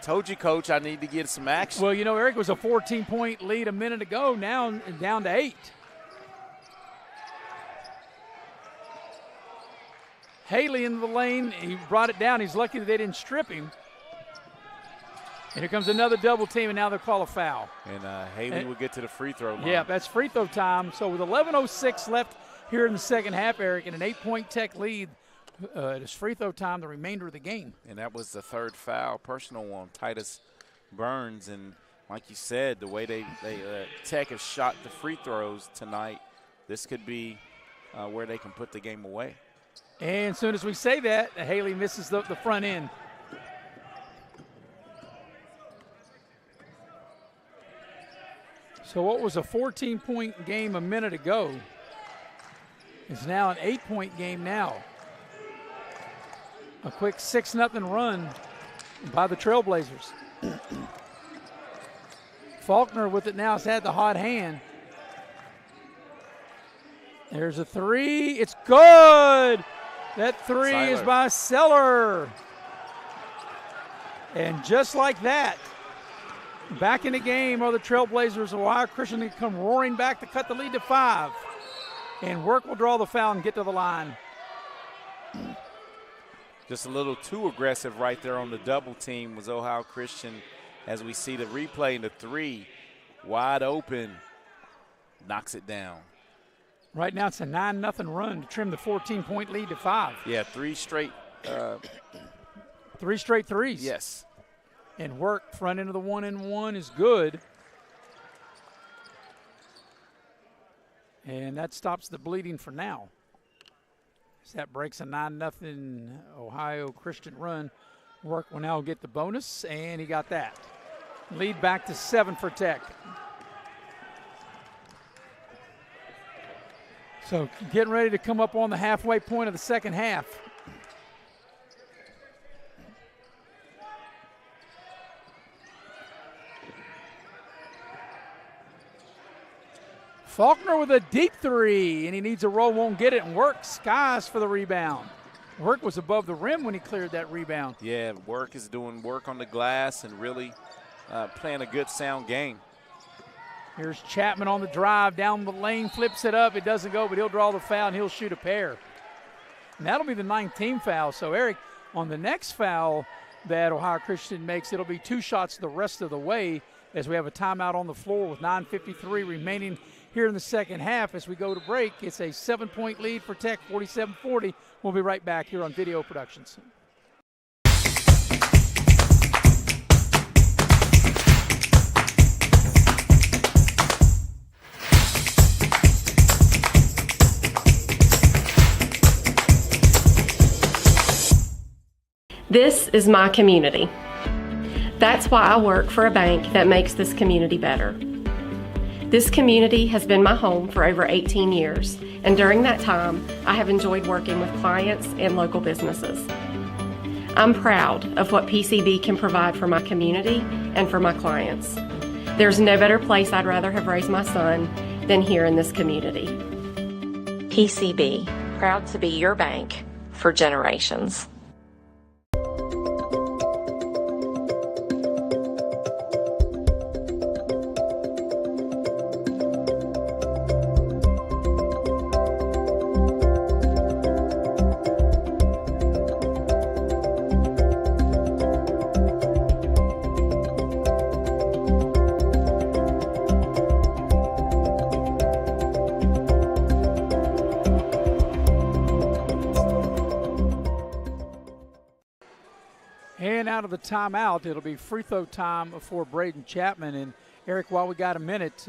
told you, Coach, I need to get some action. Well, Eric, was a 14-point lead a minute ago, now down to 8. Haley in the lane, he brought it down. He's lucky that they didn't strip him. And here comes another double team, and now they'll call a foul. And Haley will get to the free throw line. Yeah, that's free throw time. So with 11:06 left here in the second half, Eric, and an 8-point Tech lead, it is free throw time the remainder of the game. And that was the 3rd foul, personal one, Titus Burns. And like you said, the way Tech has shot the free throws tonight, this could be where they can put the game away. And as soon as we say that, Haley misses the front end. So what was a 14-point game a minute ago is now an 8-point game now. A quick 6-0 run by the Trailblazers. Faulkner with it now has had the hot hand. There's a three. It's good. That three is by Seller. And just like that, back in the game are the Trailblazers. Ohio Christian to come roaring back to cut the lead to 5. And Work will draw the foul and get to the line. Just a little too aggressive right there on the double team was Ohio Christian. As we see the replay, and the three wide open, knocks it down. Right now it's a 9-0 run to trim the 14-point lead to 5. Yeah, three straight threes. Yes. And Work front end of the 1-and-1 is good. And that stops the bleeding for now. So that breaks a 9-0 Ohio Christian run. Work will now get the bonus, and he got that. Lead back to 7 for Tech. So getting ready to come up on the halfway point of the second half. Faulkner with a deep three, and he needs a roll, won't get it, and Work skies for the rebound. Work was above the rim when he cleared that rebound. Yeah, Work is doing work on the glass and really playing a good sound game. Here's Chapman on the drive, down the lane, flips it up. It doesn't go, but he'll draw the foul, and he'll shoot a pair. And that'll be the 9th team foul. So, Eric, on the next foul that Ohio Christian makes, it'll be 2 shots the rest of the way as we have a timeout on the floor with 9:53 remaining here in the second half. As we go to break, it's a 7-point lead for Tech, 47-40. We'll be right back here on Video Productions. This is my community. That's why I work for a bank that makes this community better. This community has been my home for over 18 years, and during that time, I have enjoyed working with clients and local businesses. I'm proud of what PCB can provide for my community and for my clients. There's no better place I'd rather have raised my son than here in this community. PCB, proud to be your bank for generations. Out of the timeout, it'll be free throw time for Braden Chapman. And Eric, while we got a minute,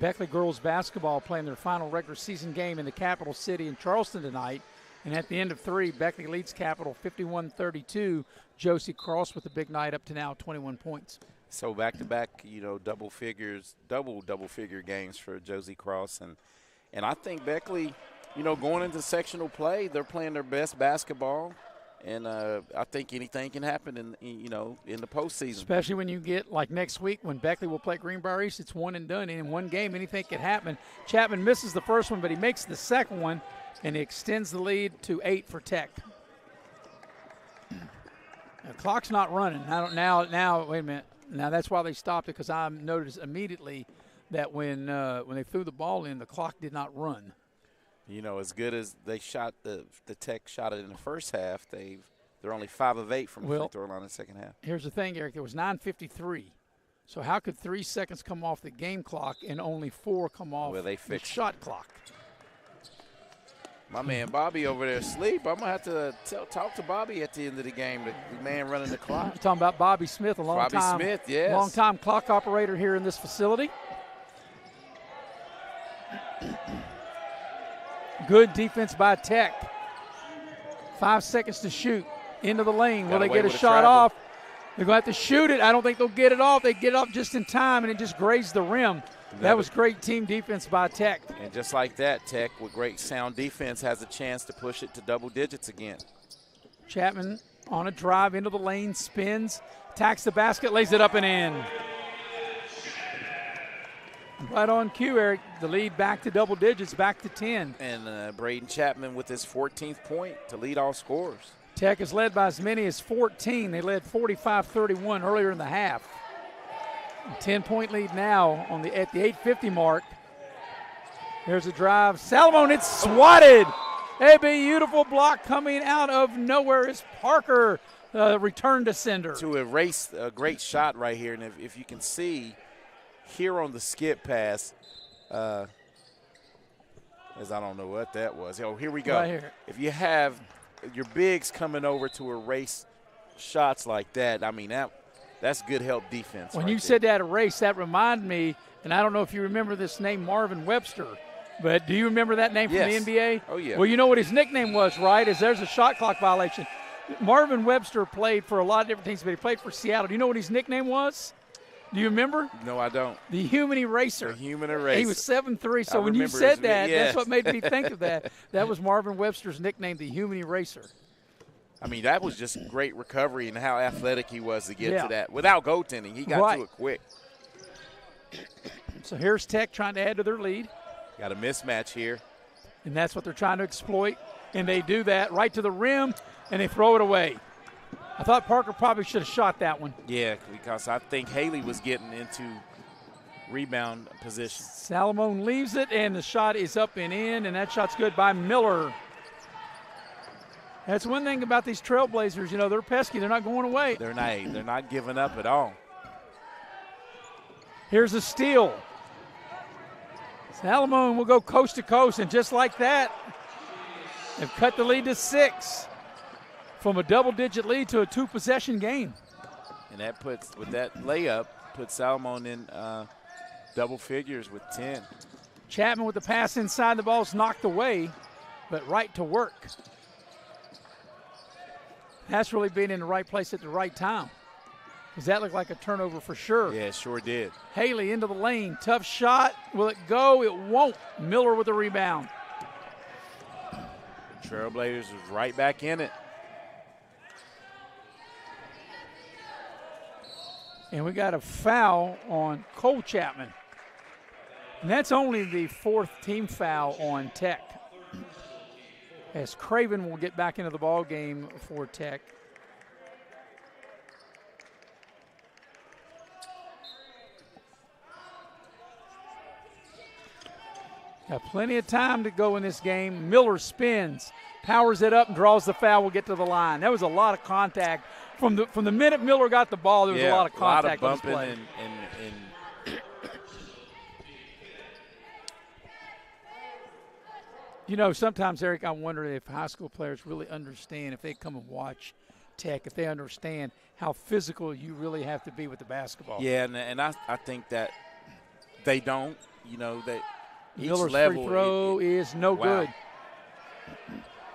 Beckley girls basketball playing their final regular season game in the capital city in Charleston tonight. And at the end of 3, Beckley leads Capital 51-32. Josie Cross with a big night up to now, 21 points. So back-to-back, double figure games for Josie Cross. And I think Beckley, going into sectional play, they're playing their best basketball. And I think anything can happen in the postseason. Especially when you get like next week when Beckley will play Greenbrier East, it's one and done. And in one game, anything can happen. Chapman misses the first one, but he makes the second one, and he extends the lead to 8 for Tech. The clock's not running. Now, wait a minute. Now that's why they stopped it, because I noticed immediately that when they threw the ball in, the clock did not run. As good as they shot the Tech shot it in the first half, they're only 5 of 8 from the free throw line in the second half. Here's the thing, Eric. There was 9:53. So how could 3 seconds come off the game clock and only 4 come off the shot clock? My man Bobby over there asleep. I'm going to have to talk to Bobby at the end of the game, the man running the clock. You're talking about Bobby Smith, a long-time clock operator here in this facility. Good defense by Tech. 5 seconds to shoot. Into the lane. Will they get a shot off? They're going to have to shoot it. I don't think they'll get it off. They get it off just in time, and it just grazed the rim. That was great team defense by Tech. And just like that, Tech, with great sound defense, has a chance to push it to double digits again. Chapman on a drive into the lane, spins, attacks the basket, lays it up and in. Right on cue, Eric. The lead back to double digits, back to 10. And Braden Chapman with his 14th point to lead all scorers. Tech is led by as many as 14. They led 45-31 earlier in the half. 10-point lead now at the 8:50 mark. There's a drive. Salamone, it's swatted. A beautiful block coming out of nowhere is Parker, return to sender. To erase a great shot right here. And if you can see here on the skip pass, as I don't know what that was. Oh, here we go. Right here. If you have your bigs coming over to erase shots like that, I mean, that's good help defense. When right you there. said that erase, that reminded me, and I don't know if you remember this name, Marvin Webster. But do you remember that name from Yes. the NBA? Oh, yeah. Well, you know what his nickname was, right? Is there's a shot clock violation. Marvin Webster played for a lot of different teams, but he played for Seattle. Do you know what his nickname was? Do you remember? No, I don't. The Human Eraser. The Human Eraser. He was 7'3", so I when you remember said his- that, yes. that's what made me think of that. That was Marvin Webster's nickname, the Human Eraser. I mean, that was just great recovery and how athletic he was to get Yeah. to that. Without goaltending, he got Right. to it quick. So here's Tech trying to add to their lead. Got a mismatch here. And that's what they're trying to exploit. And they do that right to the rim, and they throw it away. I thought Parker probably should have shot that one. Yeah, because I think Haley was getting into rebound position. Salamone leaves it, and the shot is up and in, and that shot's good by Miller. That's one thing about these Trailblazers. You know, they're pesky. They're not going away. They're not giving up at all. Here's a steal. Salamone will go coast to coast, and just like that, they've cut the lead to 6 from a double-digit lead to a 2-possession game. And that puts, with that layup, puts Salamone in double figures with 10. Chapman with the pass inside, the ball's knocked away, but right to work. That's really being in the right place at the right time. Does that look like a turnover for sure? Yeah, it sure did. Haley into the lane. Tough shot. Will it go? It won't. Miller with the rebound. Trailblazers was right back in it. And we got a foul on Cole Chapman. And that's only the 4th team foul on Tech. As Craven will get back into the ball game for Tech. Got plenty of time to go in this game. Miller spins, powers it up, and draws the foul. Will get to the line. That was a lot of contact. From the minute Miller got the ball, there was a lot of contact on this play. And you know, sometimes, Eric, I wonder if high school players really understand, if they come and watch Tech, if they understand how physical you really have to be with the basketball. Yeah, and I think that they don't. You know, that each Miller's level free throw is no good.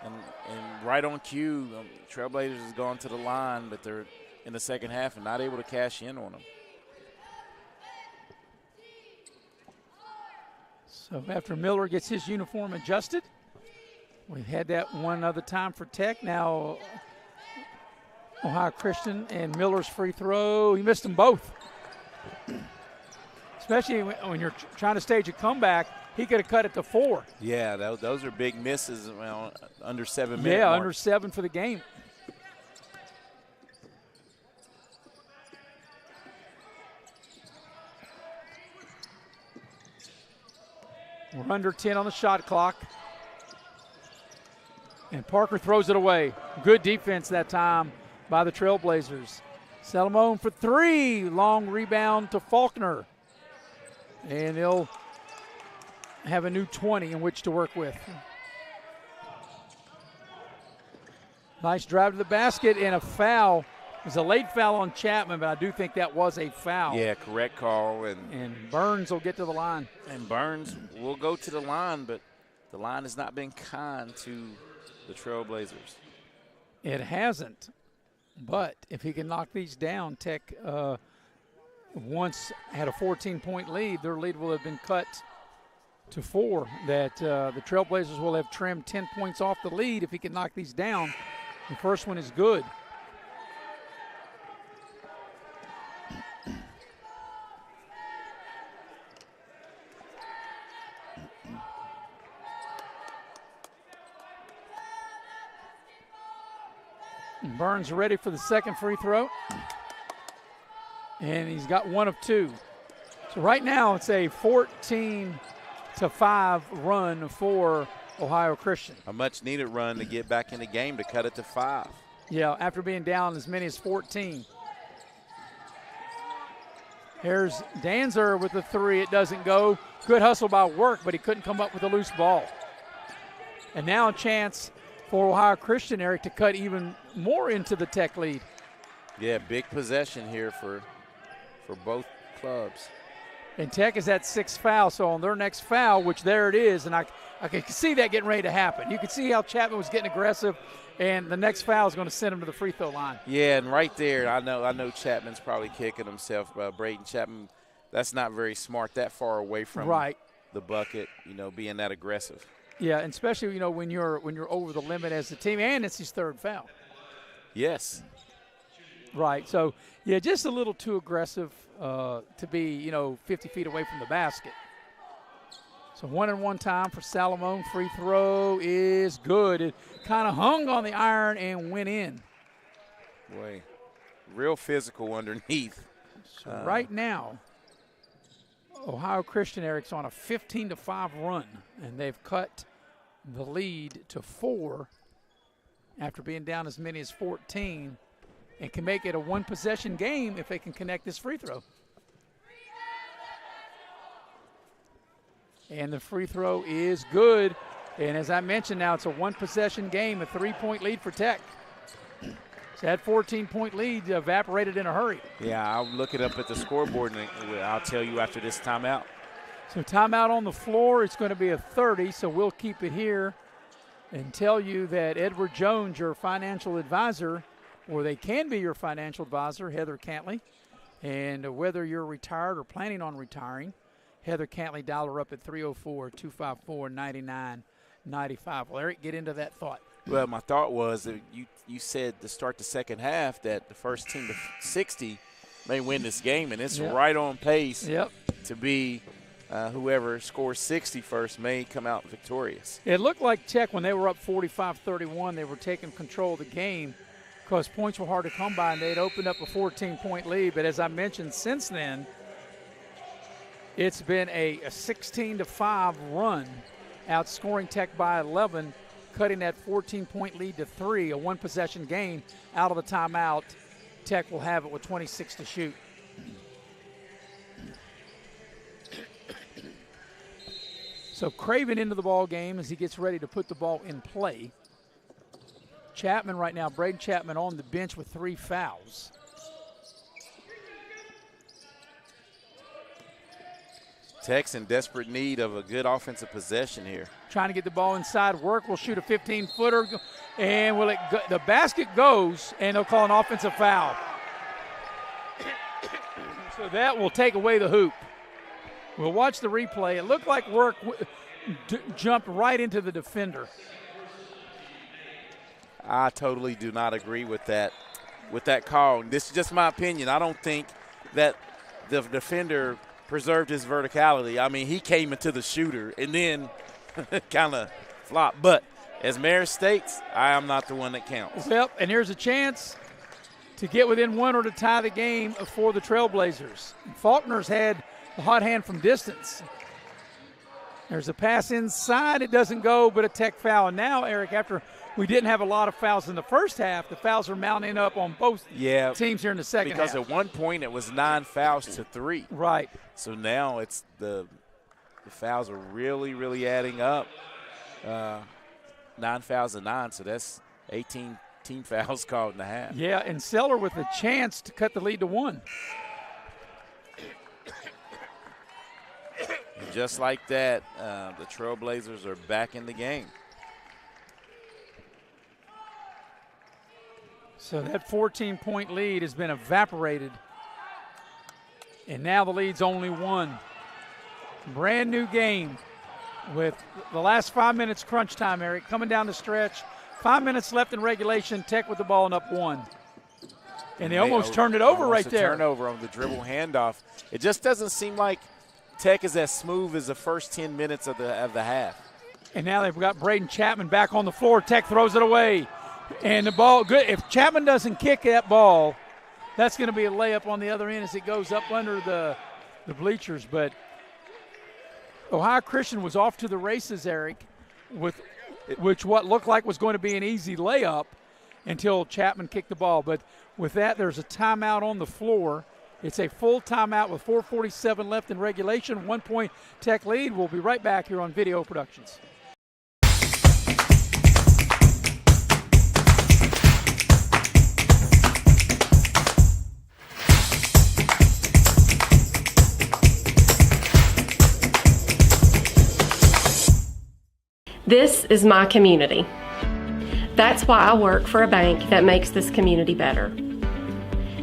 And right on cue, Trailblazers has gone to the line, but they're in the second half and not able to cash in on them. So after Miller gets his uniform adjusted, we've had that one other time for Tech. Now Ohio Christian and Miller's free throw. He missed them both. Especially when you're trying to stage a comeback, he could have cut it to 4. Yeah, those are big misses around under 7 minutes. Yeah, mark. under 7 for the game. We're under 10 on the shot clock. And Parker throws it away. Good defense that time by the Trailblazers. Salamone for 3. Long rebound to Faulkner. And they'll have a new 20 in which to work with. Nice drive to the basket and a foul. It was a late foul on Chapman, but I do think that was a foul. Yeah, correct call. And Burns will get to the line. And Burns will go to the line, but the line has not been kind to the Trailblazers. It hasn't. But if he can knock these down, Tech once had a 14-point lead. Their lead will have been cut to 4. That the Trailblazers will have trimmed 10 points off the lead if he can knock these down. The first one is good. Burns ready for the second free throw. And he's got one of two. So right now it's a 14-5 run for Ohio Christian. A much-needed run to get back in the game to cut it to 5. Yeah, after being down as many as 14. Here's Danzer with the three. It doesn't go. Good hustle by Work, but he couldn't come up with a loose ball. And now a chance for Ohio Christian, Eric, to cut even more into the Tech lead. Yeah, big possession here for both clubs. And Tech is at 6 fouls, so on their next foul, which there it is, and I can see that getting ready to happen. You can see how Chapman was getting aggressive, and the next foul is going to send him to the free throw line. Yeah, and right there, I know Chapman's probably kicking himself. Braden Chapman, that's not very smart that far away from the bucket, being that aggressive. Yeah, and especially, when you're over the limit as a team, and it's his third foul. Yes. Right, so, yeah, just a little too aggressive to be, 50 feet away from the basket. So 1-and-1 time for Salomon. Free throw is good. It kind of hung on the iron and went in. Boy, real physical underneath. So right now, Ohio Christian, Eric's on a 15-5 run, and they've cut the lead to 4 after being down as many as 14, and can make it a one-possession game if they can connect this free throw. And the free throw is good. And as I mentioned, now it's a one-possession game, a 3-point lead for Tech. So that 14-point lead evaporated in a hurry. Yeah, I'll look it up at the scoreboard, and I'll tell you after this timeout. So timeout on the floor. It's going to be a 30, so we'll keep it here and tell you that Edward Jones, your financial advisor, or they can be your financial advisor, Heather Cantley, and whether you're retired or planning on retiring, Heather Cantley, dial her up at 304-254-9995. Well, Eric, get into that thought. Well, my thought was that you said to start the second half that the first team to 60 may win this game, and it's right on pace to be whoever scores 60 first may come out victorious. It looked like Tech, when they were up 45-31, they were taking control of the game because points were hard to come by, and they'd opened up a 14-point lead. But as I mentioned, since then, it's been a 16-5 run, outscoring Tech by 11, cutting that 14-point lead to 3, a one-possession game. Out of the timeout, Tech will have it with 26 to shoot. So Craven into the ball game as he gets ready to put the ball in play. Chapman right now, Braden Chapman on the bench with 3 fouls. Tech's in desperate need of a good offensive possession here. Trying to get the ball inside. Work will shoot a 15-footer, and will it go, the basket goes, and they'll call an offensive foul. So that will take away the hoop. We'll watch the replay. It looked like Work jumped right into the defender. I totally do not agree with that call. This is just my opinion. I don't think that the defender preserved his verticality. I mean, he came into the shooter and then kind of flopped. But as Mayer states, I am not the one that counts. Yep, and here's a chance to get within one or to tie the game for the Trailblazers. Faulkner's had the hot hand from distance. There's a pass inside. It doesn't go, but a Tech foul. And now, Eric, after we didn't have a lot of fouls in the first half, the fouls are mounting up on both teams here in the second half. Because at one point it was 9 fouls to 3. Right. So now it's the fouls are really, really adding up. 9 fouls to 9, so that's 18 team fouls called in the half. Yeah, and Seller with a chance to cut the lead to 1. And just like that, the Trailblazers are back in the game. So that 14-point lead has been evaporated. And now the lead's only 1. Brand new game with the last 5 minutes crunch time, Eric, coming down the stretch. 5 minutes left in regulation, Tech with the ball and up 1. And they almost turned it over right there. Turnover on the dribble handoff. It just doesn't seem like Tech is as smooth as the first 10 minutes of the half. And now they've got Braden Chapman back on the floor. Tech throws it away. And the ball, good. If Chapman doesn't kick that ball, that's going to be a layup on the other end as it goes up under the bleachers. But Ohio Christian was off to the races, Eric, with which what looked like was going to be an easy layup until Chapman kicked the ball. But with that, there's a timeout on the floor. It's a full timeout with 4:47 left in regulation. 1 point Tech lead. We'll be right back here on Video Productions. This is my community. That's why I work for a bank that makes this community better.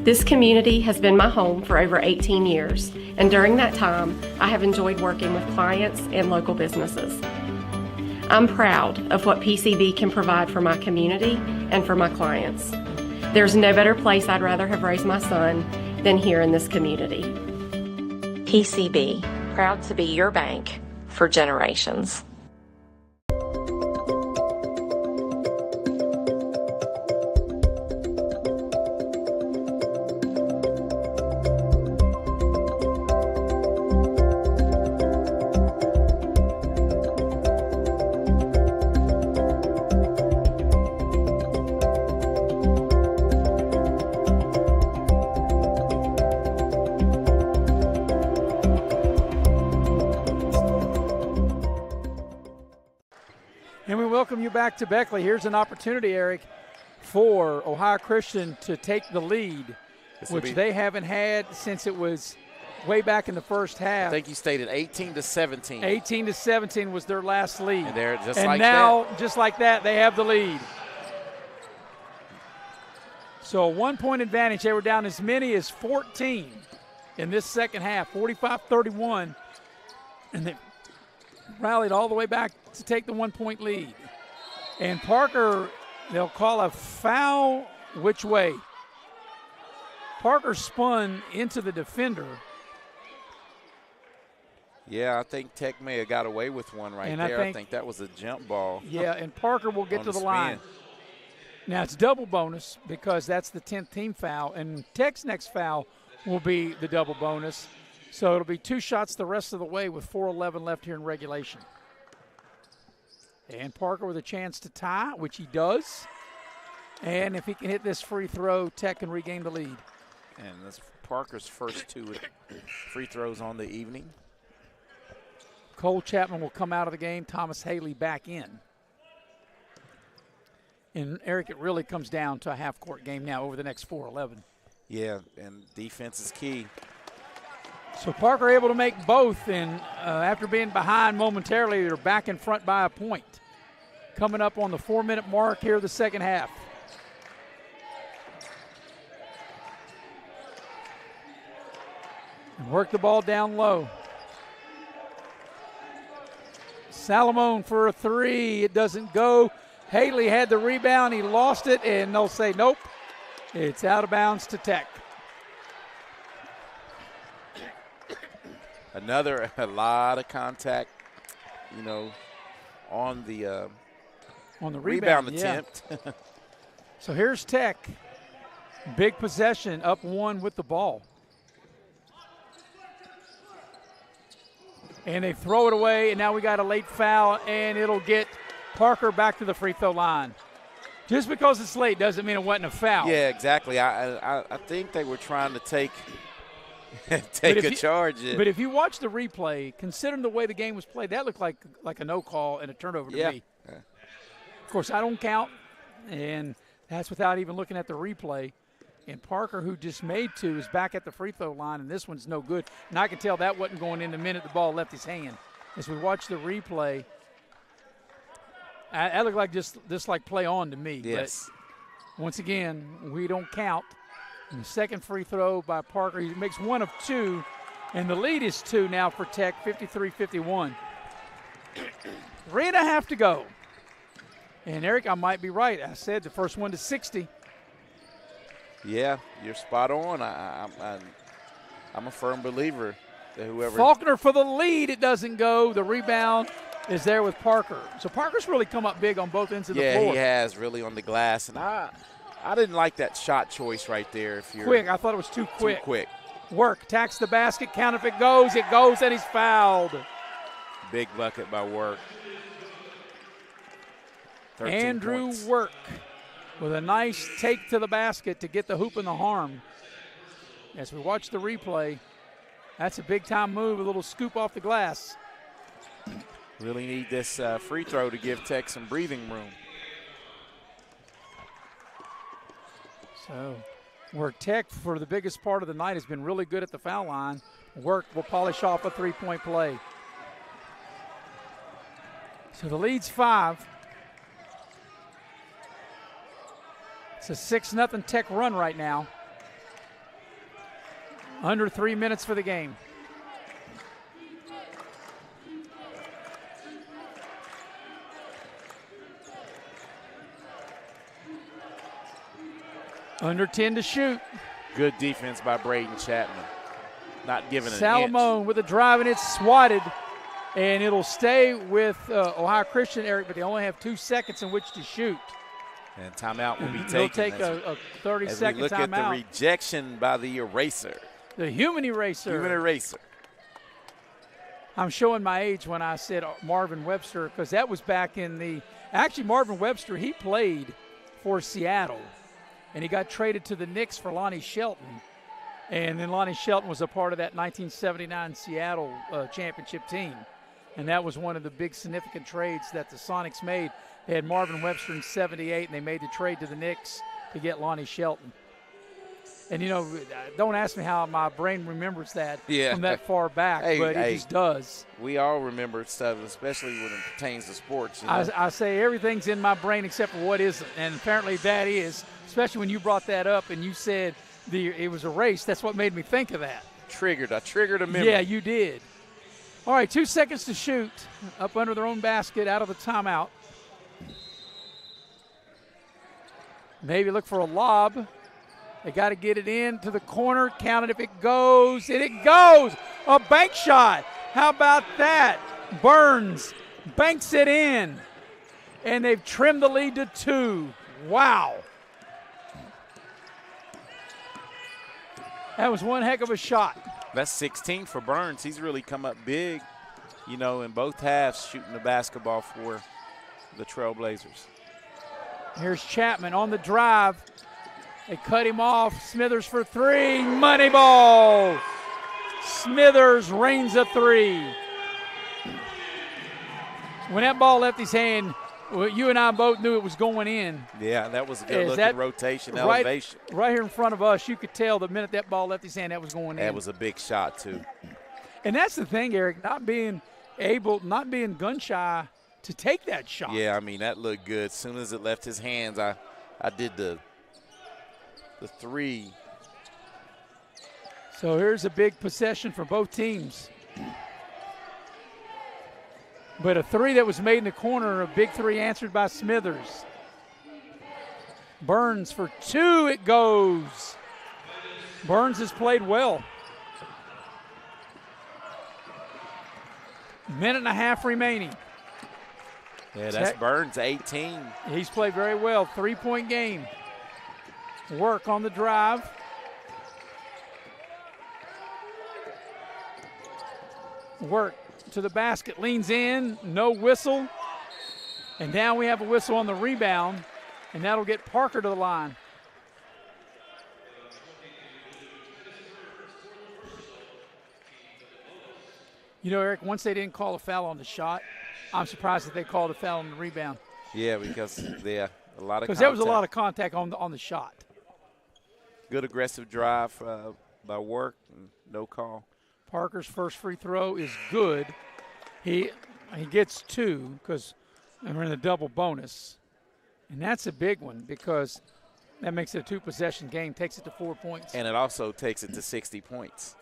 This community has been my home for over 18 years, and during that time, I have enjoyed working with clients and local businesses. I'm proud of what PCB can provide for my community and for my clients. There's no better place I'd rather have raised my son than here in this community. PCB, proud to be your bank for generations. Welcome you back to Beckley. Here's an opportunity, Eric, for Ohio Christian to take the lead, which they haven't had since it was way back in the first half. I think you stated 18-17. 18-17 was their last lead. And they're just and like now, that. just like that, they have the lead. So a 1 point advantage. They were down as many as 14 in this second half, 45-31. And they rallied all the way back to take the 1 point lead. And Parker, they'll call a foul which way? Parker spun into the defender. Yeah, I think Tech may have got away with one right and there. I think that was a jump ball. Yeah, and Parker will get to the line. Now it's double bonus because that's the 10th team foul, and Tech's next foul will be the double bonus. So it'll be 2 shots the rest of the way with 4:11 left here in regulation. And Parker with a chance to tie, which he does. And if he can hit this free throw, Tech can regain the lead. And that's Parker's first 2 free throws on the evening. Cole Chapman will come out of the game. Thomas Haley back in. And, Eric, it really comes down to a half-court game now over the next 4:11. Yeah, and defense is key. So Parker able to make both, and after being behind momentarily, they're back in front by a point. Coming up on the 4-minute mark here of the second half. And work the ball down low. Salamone for a 3. It doesn't go. Haley had the rebound. He lost it, and they'll say nope. It's out of bounds to Tech. A lot of contact, on the rebound attempt. Yeah. So here's Tech. Big possession, up 1 with the ball. And they throw it away, and now we got a late foul, and it'll get Parker back to the free throw line. Just because it's late doesn't mean it wasn't a foul. Yeah, exactly. I think they were trying to take a charge. But if you watch the replay, considering the way the game was played, that looked like a no call and a turnover to me. Yeah. Of course, I don't count, and that's without even looking at the replay. And Parker, who just made 2, is back at the free throw line, and this one's no good. And I can tell that wasn't going in the minute the ball left his hand. As we watch the replay, that looked like just like play on to me. Yes. But once again, we don't count. And the second free throw by Parker. He makes 1 of 2, and the lead is 2 now for Tech, 53-51. 3.5 to go. And, Eric, I might be right. I said the first one to 60. Yeah, you're spot on. I'm a firm believer that whoever. Faulkner for the lead. It doesn't go. The rebound is there with Parker. So Parker's really come up big on both ends of the floor. Yeah, he has really on the glass. And I didn't like that shot choice right there. If you're quick, I thought it was too quick. Too quick. Work, attacks the basket, count if it goes, and he's fouled. Big bucket by Work. Andrew points. Work with a nice take to the basket to get the hoop and the harm. As we watch the replay, that's a big-time move, a little scoop off the glass. Really need this free throw to give Tech some breathing room. So, where Tech, for the biggest part of the night, has been really good at the foul line. Work will polish off a three-point play. So the lead's 5. It's a 6-0 Tech run right now. Under 3 minutes for the game. Under 10 to shoot. Good defense by Braden Chapman. Not giving an Salomon with a drive, and it's swatted. And it'll stay with Ohio Christian, Eric, but they only have 2 seconds in which to shoot. And timeout will be taken. They'll take a 30-second timeout. Look at the rejection by the eraser. The human eraser. Human eraser. I'm showing my age when I said Marvin Webster, because that was back in the – actually, Marvin Webster, he played for Seattle. And he got traded to the Knicks for Lonnie Shelton. And then Lonnie Shelton was a part of that 1979 Seattle championship team. And that was one of the big significant trades that the Sonics made. They had Marvin Webster in 78, and they made the trade to the Knicks to get Lonnie Shelton. And, you know, don't ask me how my brain remembers that from that far back, but it just does. We all remember stuff, especially when it pertains to sports. You know? I say everything's in my brain except for what isn't, and apparently that is, especially when you brought that up and you said it was a race. That's what made me think of that. I triggered a memory. Yeah, you did. All right, 2 seconds to shoot. Up under their own basket, out of the timeout. Maybe look for a lob. They got to get it in to the corner. Count it if it goes. And it goes. A bank shot. How about that? Burns banks it in. And they've trimmed the lead to 2. Wow. That was one heck of a shot. That's 16 for Burns. He's really come up big, you know, in both halves shooting the basketball for the Trailblazers. Here's Chapman on the drive. They cut him off. Smithers for 3. Money ball. Smithers rains a 3. When that ball left his hand, well, you and I both knew it was going in. Yeah, that was a good-looking rotation, elevation. Right here in front of us, you could tell the minute that ball left his hand, that was going in. That was a big shot, too. And that's the thing, Eric, not being gun-shy to take that shot. Yeah, I mean, that looked good. As soon as it left his hands, I did the 3. So here's a big possession for both teams. But a 3 that was made in the corner, a big 3 answered by Smithers. Burns for 2, it goes. Burns has played well. Minute and a half remaining. Yeah, that's Burns, 18. He's played very well, 3-point game. Work on the drive. Work to the basket, leans in, no whistle. And now we have a whistle on the rebound, and that'll get Parker to the line. You know, Eric, once they didn't call a foul on the shot, I'm surprised that they called a foul on the rebound. Yeah, because a lot of contact. Because there was a lot of contact on the shot. Good aggressive drive by Work, and no call. Parker's first free throw is good. He gets 2 because we're in the double bonus. And that's a big one because that makes it a 2-possession game, takes it to 4 points. And it also takes it to 60 points.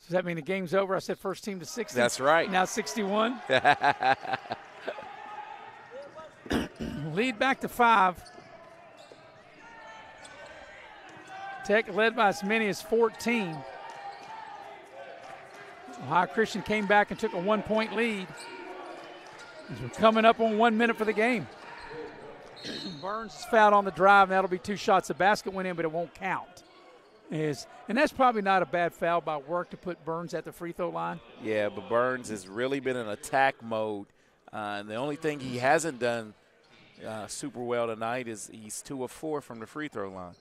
Does that mean the game's over? I said first team to 60. That's right. Now 61. Lead back to 5. Tech led by as many as 14. Ohio Christian came back and took a 1-point lead. As we're coming up on 1 minute for the game. Burns is fouled on the drive, and that'll be 2 shots. The basket went in, but it won't count. And that's probably not a bad foul by Work to put Burns at the free throw line. Yeah, but Burns has really been in attack mode. And the only thing he hasn't done super well tonight is he's 2 of 4 from the free throw line.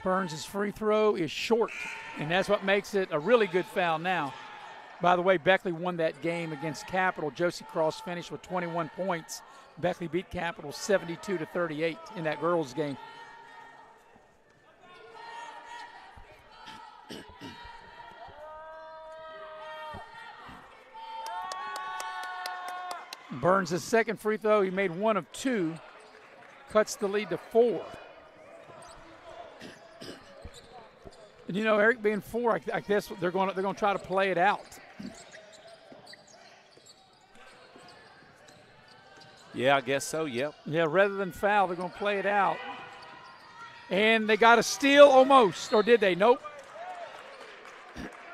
Burns' free throw is short, and that's what makes it a really good foul now. By the way, Beckley won that game against Capital. Josie Cross finished with 21 points. Beckley beat Capital 72-38 in that girls' game. Burns' second free throw, he made 1 of 2, cuts the lead to 4. And you know, Eric, being 4, I guess they're going to try to play it out. Yeah, I guess so. Yep. Yeah, rather than foul, they're going to play it out. And they got a steal almost, or did they? Nope.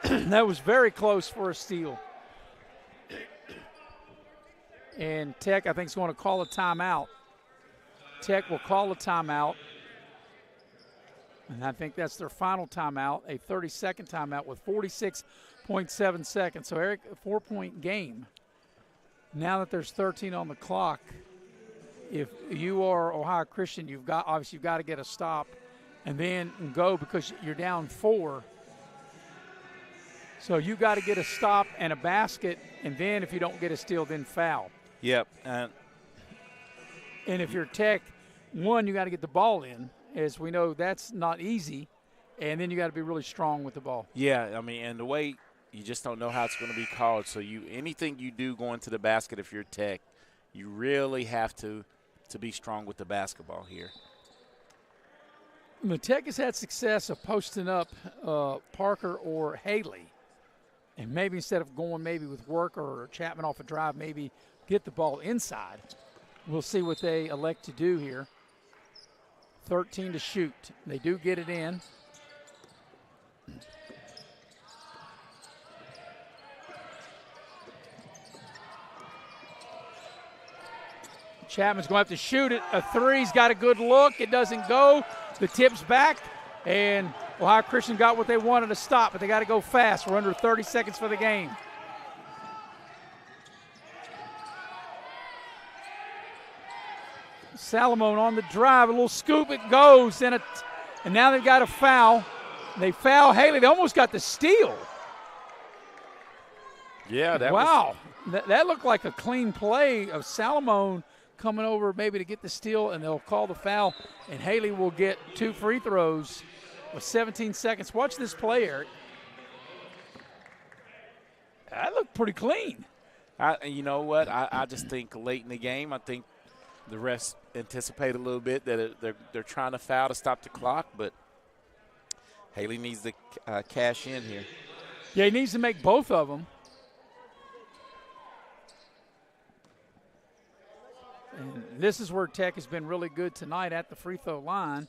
That was very close for a steal. And Tech, I think, is going to call a timeout. Tech will call a timeout. And I think that's their final timeout, a 30-second timeout with 46.7 seconds. So, Eric, a 4-point game. Now that there's 13 on the clock, if you are Ohio Christian, you've got to get a stop and then go because you're down 4. So you got to get a stop and a basket, and then if you don't get a steal, then foul. Yep. And if you're Tech, 1, you got to get the ball in. As we know, that's not easy, and then you got to be really strong with the ball. Yeah, I mean, and the way you just don't know how it's going to be called. So anything you do going to the basket, if you're Tech, you really have to be strong with the basketball here. The Tech has had success of posting up Parker or Haley, and maybe instead of going maybe with Work or Chapman off a drive, maybe get the ball inside. We'll see what they elect to do here. 13 to shoot. They do get it in. Chapman's going to have to shoot it. A 3's got a good look. It doesn't go. The tip's back, and Ohio Christian got what they wanted to stop, but they got to go fast. We're under 30 seconds for the game. Salamone on the drive, a little scoop, it goes, and now they've got a foul. They foul Haley. They almost got the steal. Yeah, that looked like a clean play of Salamone coming over maybe to get the steal, and they'll call the foul, and Haley will get 2 free throws with 17 seconds. Watch this play, Eric. That looked pretty clean. You know what? I just think late in the game, I think the refs anticipate a little bit that they're trying to foul to stop the clock, but Haley needs to cash in here. Yeah, he needs to make both of them. And this is where Tech has been really good tonight at the free throw line.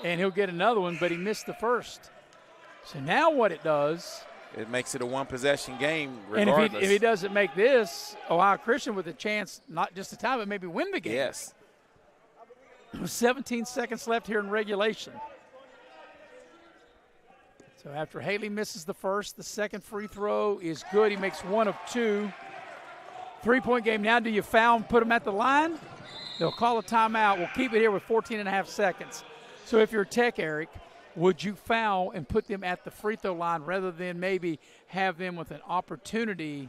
And he'll get another one, but he missed the first. So now what it does, it makes it a one-possession game regardless. And if he doesn't make this, Ohio Christian with a chance not just to tie, but maybe win the game. Yes. 17 seconds left here in regulation. So after Haley misses the first, the second free throw is good. He makes 1 of 2. 3-point game. Now do you foul and put him at the line? They'll call a timeout. We'll keep it here with 14 and a half seconds. So if you're Tech, Eric, would you foul and put them at the free throw line rather than maybe have them with an opportunity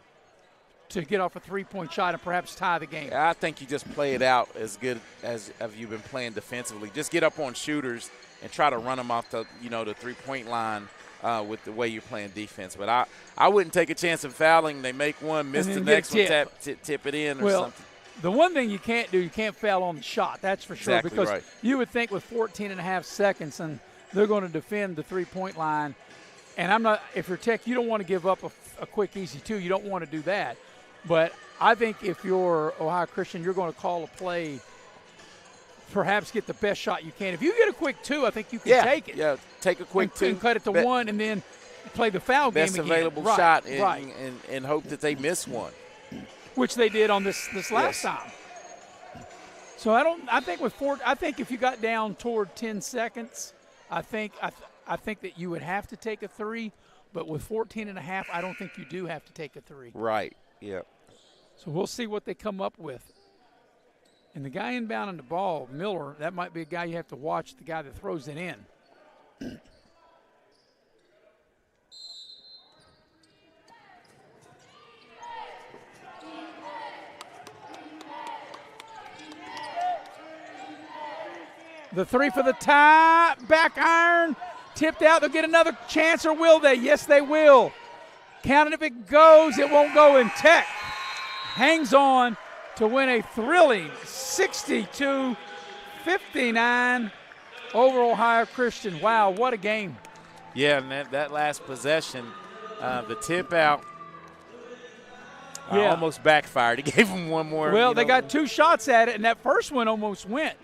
to get off a 3-point shot and perhaps tie the game? I think you just play it out as good as you've been playing defensively. Just get up on shooters and try to run them off the 3-point line with the way you're playing defense. But I wouldn't take a chance of fouling. They make one, miss the next one, tip it in or something. The one thing you can't do, you can't foul on the shot. That's for sure. Exactly because right. You would think with 14 and a half seconds and they're going to defend the 3-point line. And if you're Tech, you don't want to give up a quick, easy 2. You don't want to do that. But I think if you're Ohio Christian, you're going to call a play perhaps get the best shot you can. If you get a quick 2, I think you can take it. Yeah, take a quick 2. And cut it to 1 and then play the foul game best again. Available shot and hope that they miss one. Which they did on this last time. So I think if you got down toward 10 seconds, I think that you would have to take a 3, but with 14.5, I don't think you do have to take a 3. Right. Yeah. So we'll see what they come up with. And the guy inbounding the ball, Miller, that might be a guy you have to watch, the guy that throws it in. The 3 for the tie, back iron, tipped out. They'll get another chance, or will they? Yes, they will. Count it if it goes. It won't go, and Tech hangs on to win a thrilling 62-59 over Ohio Christian. Wow, what a game. Yeah, and that last possession, the tip out almost backfired. He gave them one more. Well, they got 2 shots at it, and that first one almost went.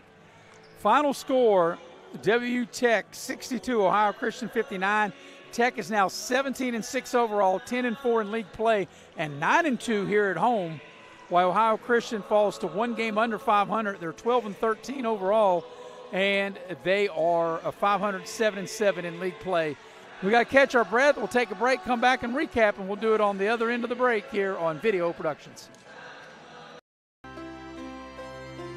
Final score, WU Tech 62, Ohio Christian 59. Tech is now 17-6 overall, 10-4 in league play, and 9-2 here at home, while Ohio Christian falls to 1 game under 500. They're 12-13 overall, and they are a 507-7 in league play. We got to catch our breath. We'll take a break, come back and recap, and we'll do it on the other end of the break here on Video Productions.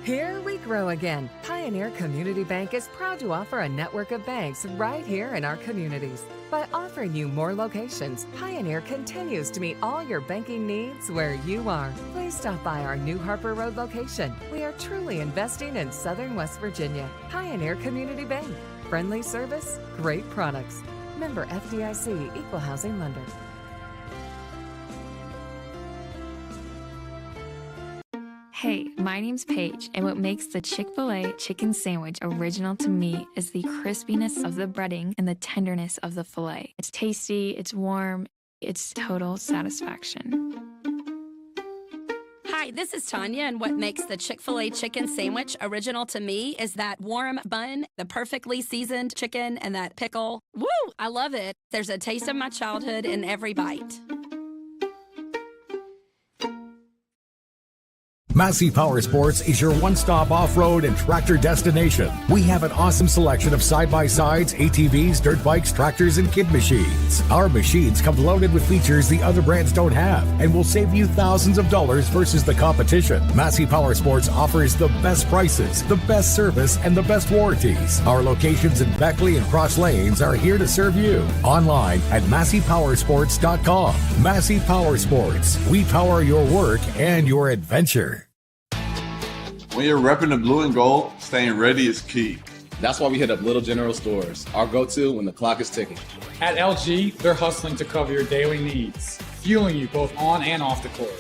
Here we grow again. Pioneer Community Bank is proud to offer a network of banks right here in our communities. By offering you more locations, Pioneer continues to meet all your banking needs where you are. Please stop by our New Harper Road location. We are truly investing in Southern West Virginia. Pioneer Community Bank. Friendly service, great products. Member FDIC, Equal Housing Lender. Hey, my name's Paige, and what makes the Chick-fil-A chicken sandwich original to me is the crispiness of the breading and the tenderness of the filet. It's tasty, it's warm, it's total satisfaction. Hi, this is Tanya, and what makes the Chick-fil-A chicken sandwich original to me is that warm bun, the perfectly seasoned chicken, and that pickle. Woo! I love it. There's a taste of my childhood in every bite. Massey Power Sports is your one-stop off-road and tractor destination. We have an awesome selection of side-by-sides, ATVs, dirt bikes, tractors, and kid machines. Our machines come loaded with features the other brands don't have and will save you thousands of dollars versus the competition. Massey Power Sports offers the best prices, the best service, and the best warranties. Our locations in Beckley and Cross Lanes are here to serve you. Online at MasseyPowersports.com. Massey Power Sports. We power your work and your adventure. When you're repping the blue and gold, staying ready is key. That's why we hit up Little General Stores, our go-to when the clock is ticking. At LG, they're hustling to cover your daily needs, fueling you both on and off the court.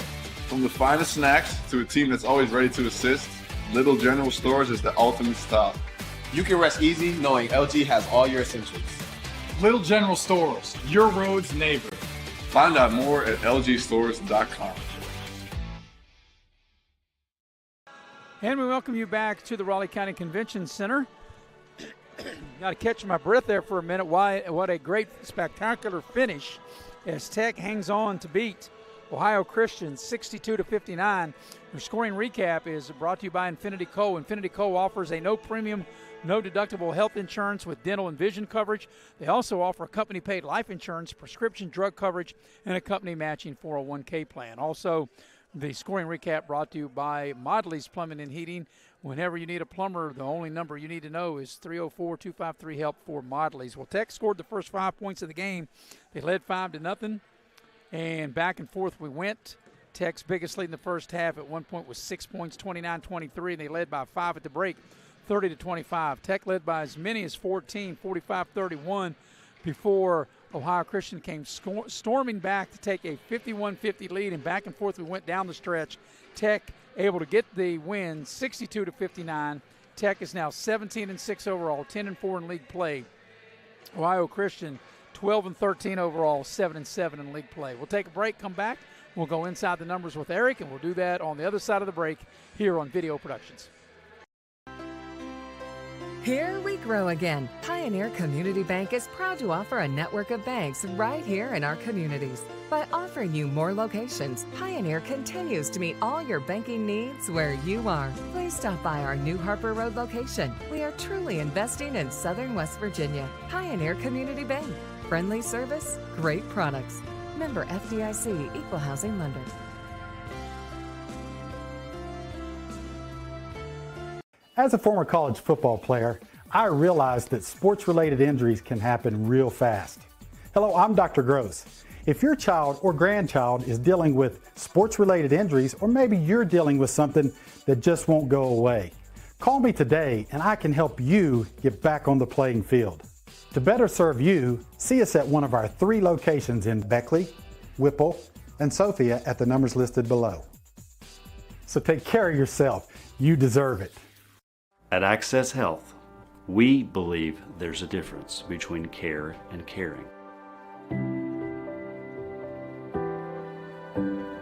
From the finest snacks to a team that's always ready to assist, Little General Stores is the ultimate stop. You can rest easy knowing LG has all your essentials. Little General Stores, your road's neighbor. Find out more at lgstores.com. And we welcome you back to the Raleigh County Convention Center. Got to catch my breath there for a minute. What a great, spectacular finish as Tech hangs on to beat Ohio Christian 62-59. Your scoring recap is brought to you by Infinity Co. Infinity Co. offers a no-premium, no-deductible health insurance with dental and vision coverage. They also offer a company-paid life insurance, prescription drug coverage, and a company-matching 401k plan. Also, the scoring recap brought to you by Modley's Plumbing and Heating. Whenever you need a plumber, the only number you need to know is 304-253-HELP for Modley's. Well, Tech scored the first 5 points of the game. They led 5-0, and back and forth we went. Tech's biggest lead in the first half at one point was 6 points, 29-23, and they led by 5 at the break, 30-25. Tech led by as many as 14, 45-31, before Ohio Christian came storming back to take a 51-50 lead, and back and forth we went down the stretch. Tech able to get the win, 62-59. Tech is now 17-6 overall, 10-4 in league play. Ohio Christian 12-13 overall, 7-7 in league play. We'll take a break, come back. We'll go inside the numbers with Eric, and we'll do that on the other side of the break here on Video Productions. Here we grow again. Pioneer Community Bank is proud to offer a network of banks right here in our communities. By offering you more locations, Pioneer continues to meet all your banking needs where you are. Please stop by our New Harper Road location. We are truly investing in Southern West Virginia. Pioneer Community Bank. Friendly service, great products. Member FDIC, Equal Housing Lender. As a former college football player, I realized that sports-related injuries can happen real fast. Hello, I'm Dr. Gross. If your child or grandchild is dealing with sports-related injuries, or maybe you're dealing with something that just won't go away, call me today and I can help you get back on the playing field. To better serve you, see us at one of our 3 locations in Beckley, Whipple, and Sophia at the numbers listed below. So take care of yourself. You deserve it. At Access Health, we believe there's a difference between care and caring.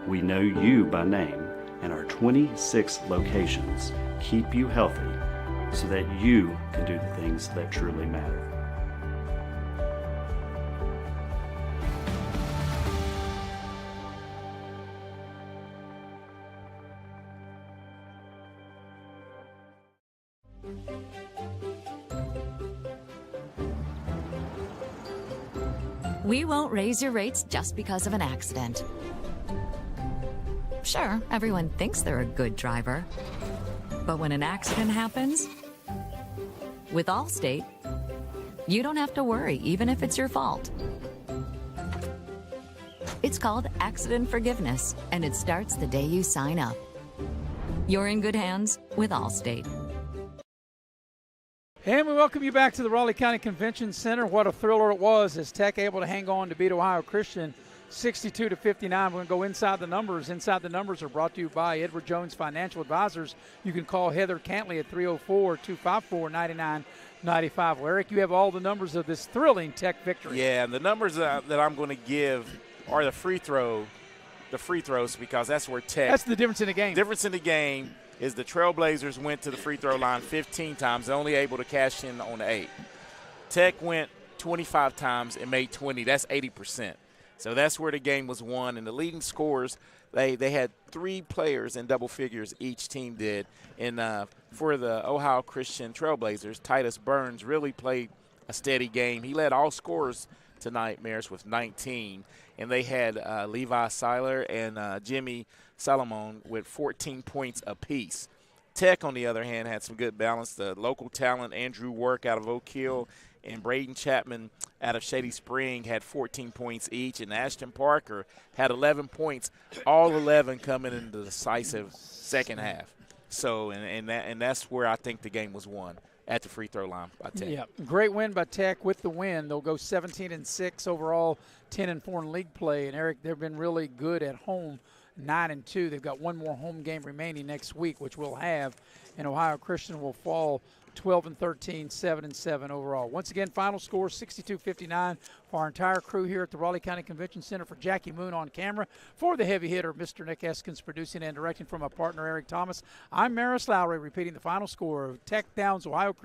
We know you by name, and our 26 locations keep you healthy so that you can do the things that truly matter. We won't raise your rates just because of an accident. Sure, everyone thinks they're a good driver. But when an accident happens, with Allstate, you don't have to worry, even if it's your fault. It's called accident forgiveness, and it starts the day you sign up. You're in good hands with Allstate. And we welcome you back to the Raleigh County Convention Center. What a thriller it was as Tech able to hang on to beat Ohio Christian 62-59. We're going to go inside the numbers. Inside the numbers are brought to you by Edward Jones Financial Advisors. You can call Heather Cantley at 304-254-9995. Well, Eric, you have all the numbers of this thrilling Tech victory. Yeah, and the numbers that I'm going to give are the free throws because that's where Tech. That's the difference in the game. Difference in the game is the Trailblazers went to the free throw line 15 times, they're only able to cash in on 8. Tech went 25 times and made 20. That's 80%. So that's where the game was won. And the leading scorers, they had 3 players in double figures, each team did. And for the Ohio Christian Trailblazers, Titus Burns really played a steady game. He led all scorers tonight, Maris, with 19. And they had Levi Seiler and Jimmy Salomon with 14 points apiece. Tech, on the other hand, had some good balance. The local talent, Andrew Work out of Oak Hill and Braden Chapman out of Shady Spring had 14 points each, and Ashton Parker had 11 points, all 11 coming in the decisive second half. So, and that's where I think the game was won, at the free throw line by Tech. Yeah, great win by Tech. With the win, they'll go 17-6 overall, 10-4 in league play. And Eric, they've been really good at home, 9-2. They've got one more home game remaining next week, which we'll have, and Ohio Christian will fall 12-13, 7-7 overall. Once again, final score 62-59 for our entire crew here at the Raleigh County Convention Center. For Jackie Moon on camera, for the heavy hitter, Mr. Nick Eskins, producing and directing from our partner Eric Thomas. I'm Maris Lowry, repeating the final score of Tech Downs, Ohio Christian.